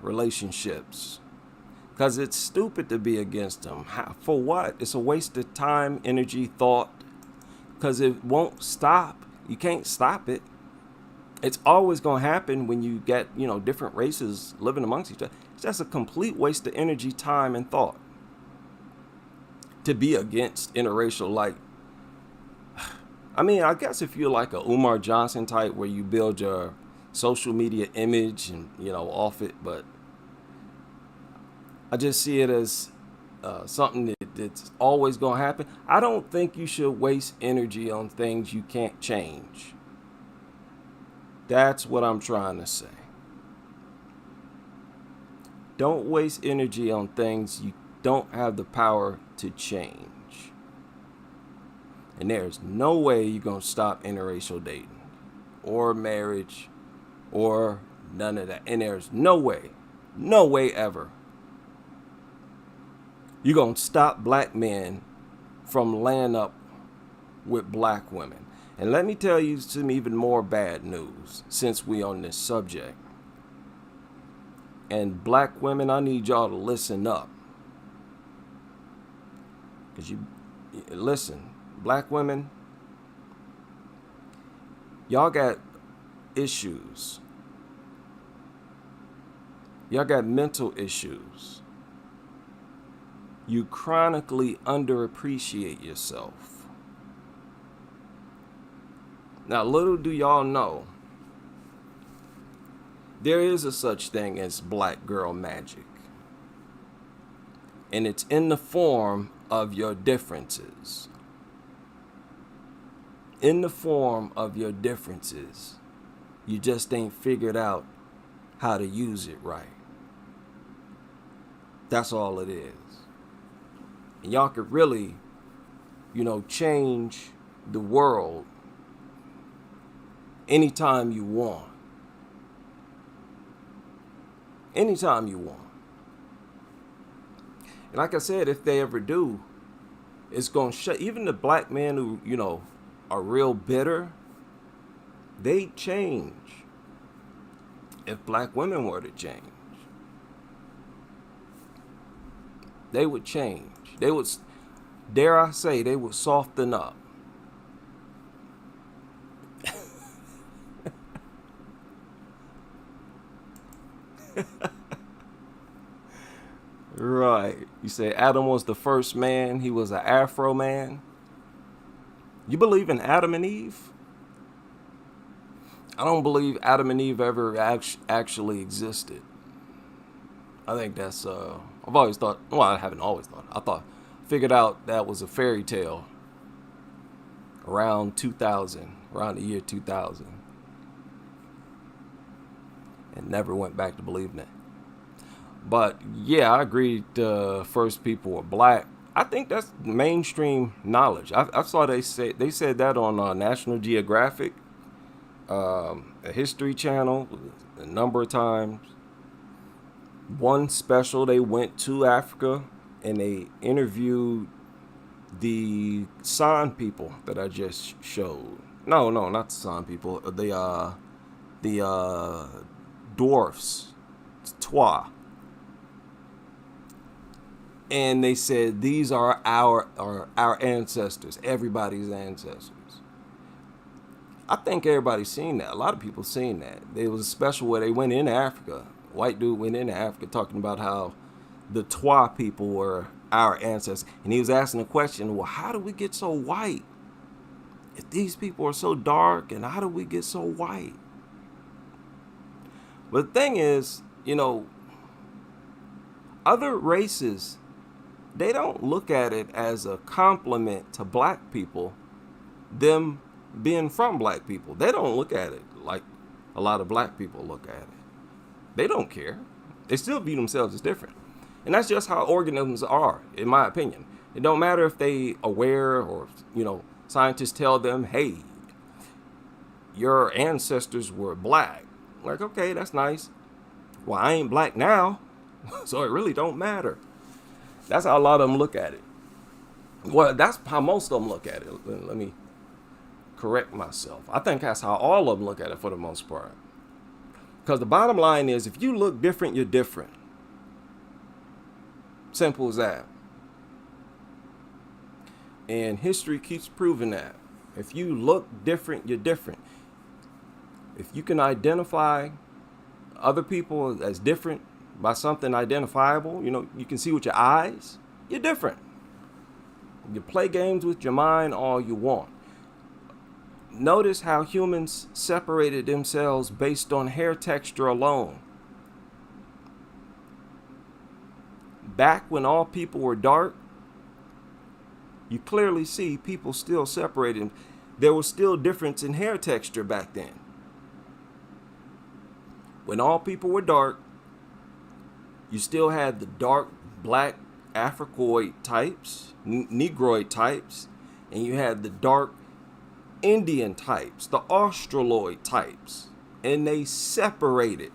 Speaker 1: relationships because it's stupid to be against them. For what? It's a waste of time, energy, thought, because it won't stop. You can't stop it. It's always going to happen when you get, different races living amongst each other. It's just a complete waste of energy, time, and thought to be against interracial. I guess if you're like a Umar Johnson type where you build your social media image and, off it, but I just see it as something that's always going to happen. I don't think you should waste energy on things you can't change. That's what I'm trying to say. Don't waste energy on things you don't have the power to change. And there's no way you're going to stop interracial dating or marriage or none of that. And there's no way ever you're going to stop black men from laying up with black women. And let me tell you some even more bad news since we on this subject. And black women, I need y'all to listen up. Because listen, black women, y'all got issues. Y'all got mental issues. You chronically underappreciate yourself. Now, little do y'all know, there is a such thing as black girl magic. And it's in the form of your differences. in the form of your differences. You just ain't figured out how to use it right. That's all it is. And y'all could really, change the world anytime you want. Anytime you want. And like I said, if they ever do, it's going to shut. Even the black men who, are real bitter, they change. If black women were to change, they would change. They would, dare I say, they would soften up. Right. You say Adam was the first man. He was an Afro man. You believe in Adam and Eve? I don't believe Adam and Eve ever actually existed. I think that's, I've always thought, well, I haven't always thought. Figured out that was a fairy tale around the year 2000. And never went back to believing it. But yeah, I agree. First people were black. I think that's mainstream knowledge. I saw they said that on National Geographic, a History Channel, a number of times. One special, they went to Africa and they interviewed the San people that I just showed. No, not the San people. The dwarfs, Twa. And they said these are our ancestors, everybody's ancestors. I think everybody's seen that. A lot of people seen that. There was a special where they went into Africa. White dude went into Africa talking about how the Twa people were our ancestors. And he was asking the question, well, how do we get so white? If these people are so dark, and how do we get so white? But the thing is, other races, they don't look at it as a compliment to black people, them being from black people. They don't look at it like a lot of black people look at it. They don't care. They still view themselves as different. And that's just how organisms are, in my opinion. It don't matter if they aware or, scientists tell them, hey, your ancestors were black. Like, okay, that's nice. Well, I ain't black now, so it really don't matter. That's how a lot of them look at it. Well, that's how most of them look at it. Let me correct myself. I think that's how all of them look at it for the most part. Because the bottom line is, if you look different, you're different. Simple as that. And history keeps proving that. If you look different, you're different. If you can identify other people as different by something identifiable, you can see with your eyes, you're different. You play games with your mind all you want. Notice how humans separated themselves based on hair texture alone. Back when all people were dark, you clearly see people still separated. There was still difference in hair texture back then. When all people were dark, you still had the dark black Africoid types, Negroid types, and you had the dark Indian types, the Australoid types, and they separated.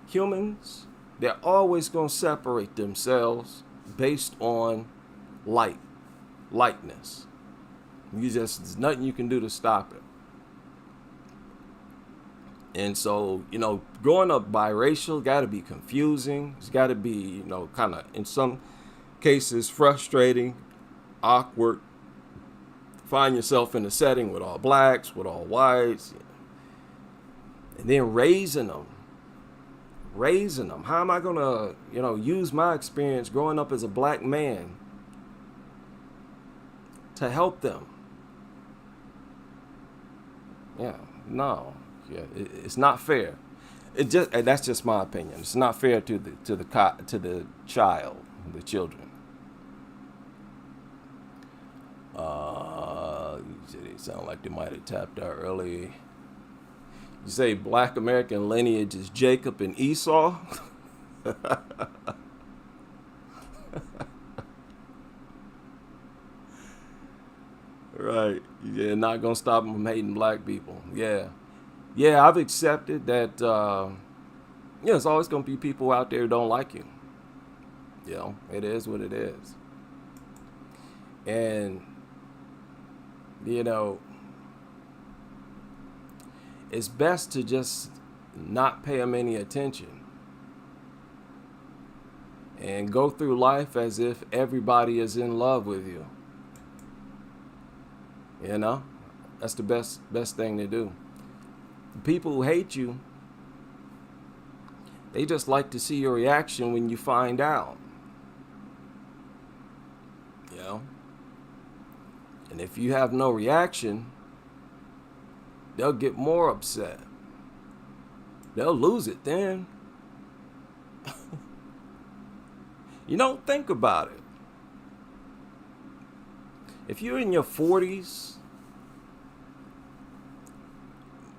Speaker 1: Humans, they're always going to separate themselves based on lightness. There's nothing you can do to stop it. And so, growing up biracial got to be confusing. It's got to be, kind of, in some cases, frustrating, awkward. Find yourself in a setting with all blacks, with all whites. And then raising them. How am I going to, use my experience growing up as a black man to help them? Yeah, no. Yeah, it's not fair. That's just my opinion. It's not fair to the child, the children. You said it sounded like they might have tapped out earlier. You say black American lineage is Jacob and Esau? Right. Yeah, not gonna stop them from hating black people. Yeah. Yeah, I've accepted that yeah, there's always gonna be people out there who don't like you. You know, it is what it is. And you know, it's best to just not pay them any attention and go through life as if everybody is in love with you. You know, that's the best thing to do. People who hate you, they just like to see your reaction when you find out. You know, and if you have no reaction, they'll get more upset. They'll lose it then. You don't think about it. If you're in your 40s,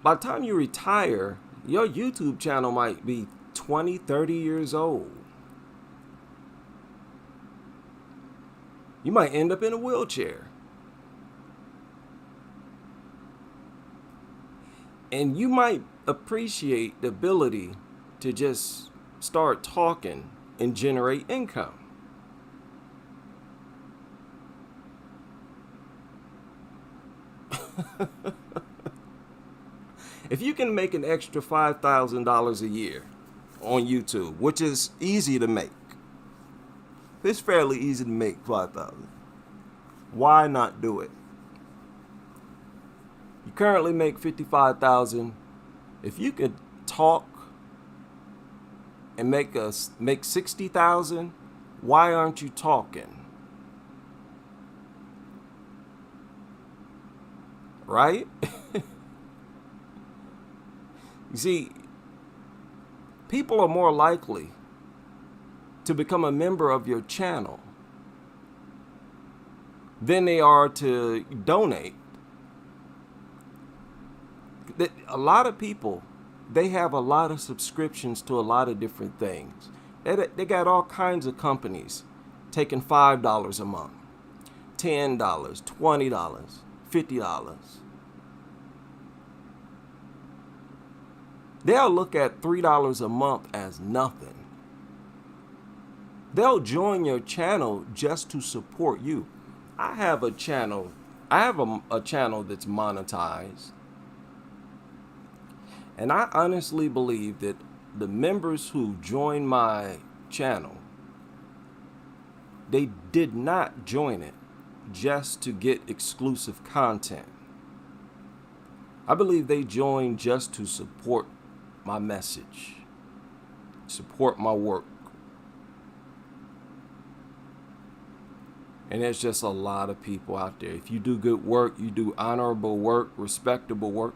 Speaker 1: by the time you retire, your YouTube channel might be 20, 30 years old. You might end up in a wheelchair. And you might appreciate the ability to just start talking and generate income. If you can make an extra $5,000 a year on YouTube, which is easy to make, it's fairly easy to make $5,000. Why not do it? You currently make $55,000. If you could talk and make $60,000, why aren't you talking? Right? You see, people are more likely to become a member of your channel than they are to donate. A lot of people, they have a lot of subscriptions to a lot of different things. They got all kinds of companies taking $5 a month, $10, $20, $50. They'll look at $3 a month as nothing. They'll join your channel just to support you. I have a channel. I have a channel that's monetized. And I honestly believe that the members who join my channel, they did not join it just to get exclusive content. I believe they joined just to support my message, support my work. And there's just a lot of people out there. If you do good work, you do honorable work, respectable work,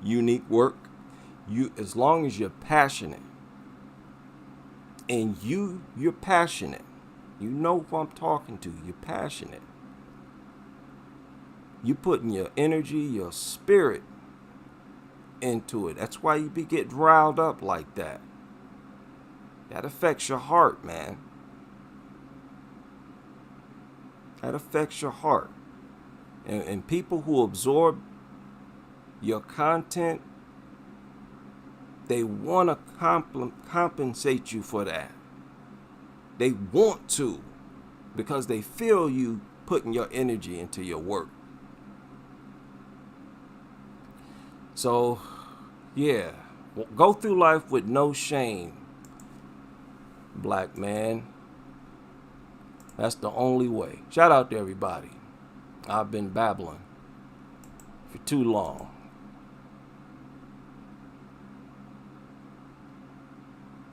Speaker 1: unique work, as long as you're passionate, and you're passionate, you know who I'm talking to, you're passionate. You putting your energy, your spirit into it. That's why you be getting riled up like that. That affects your heart, man. That affects your heart. And people who absorb your content, they want to compensate you for that. They want to, because they feel you putting your energy into your work. So, yeah, go through life with no shame, black man. That's the only way. Shout out to everybody. I've been babbling for too long.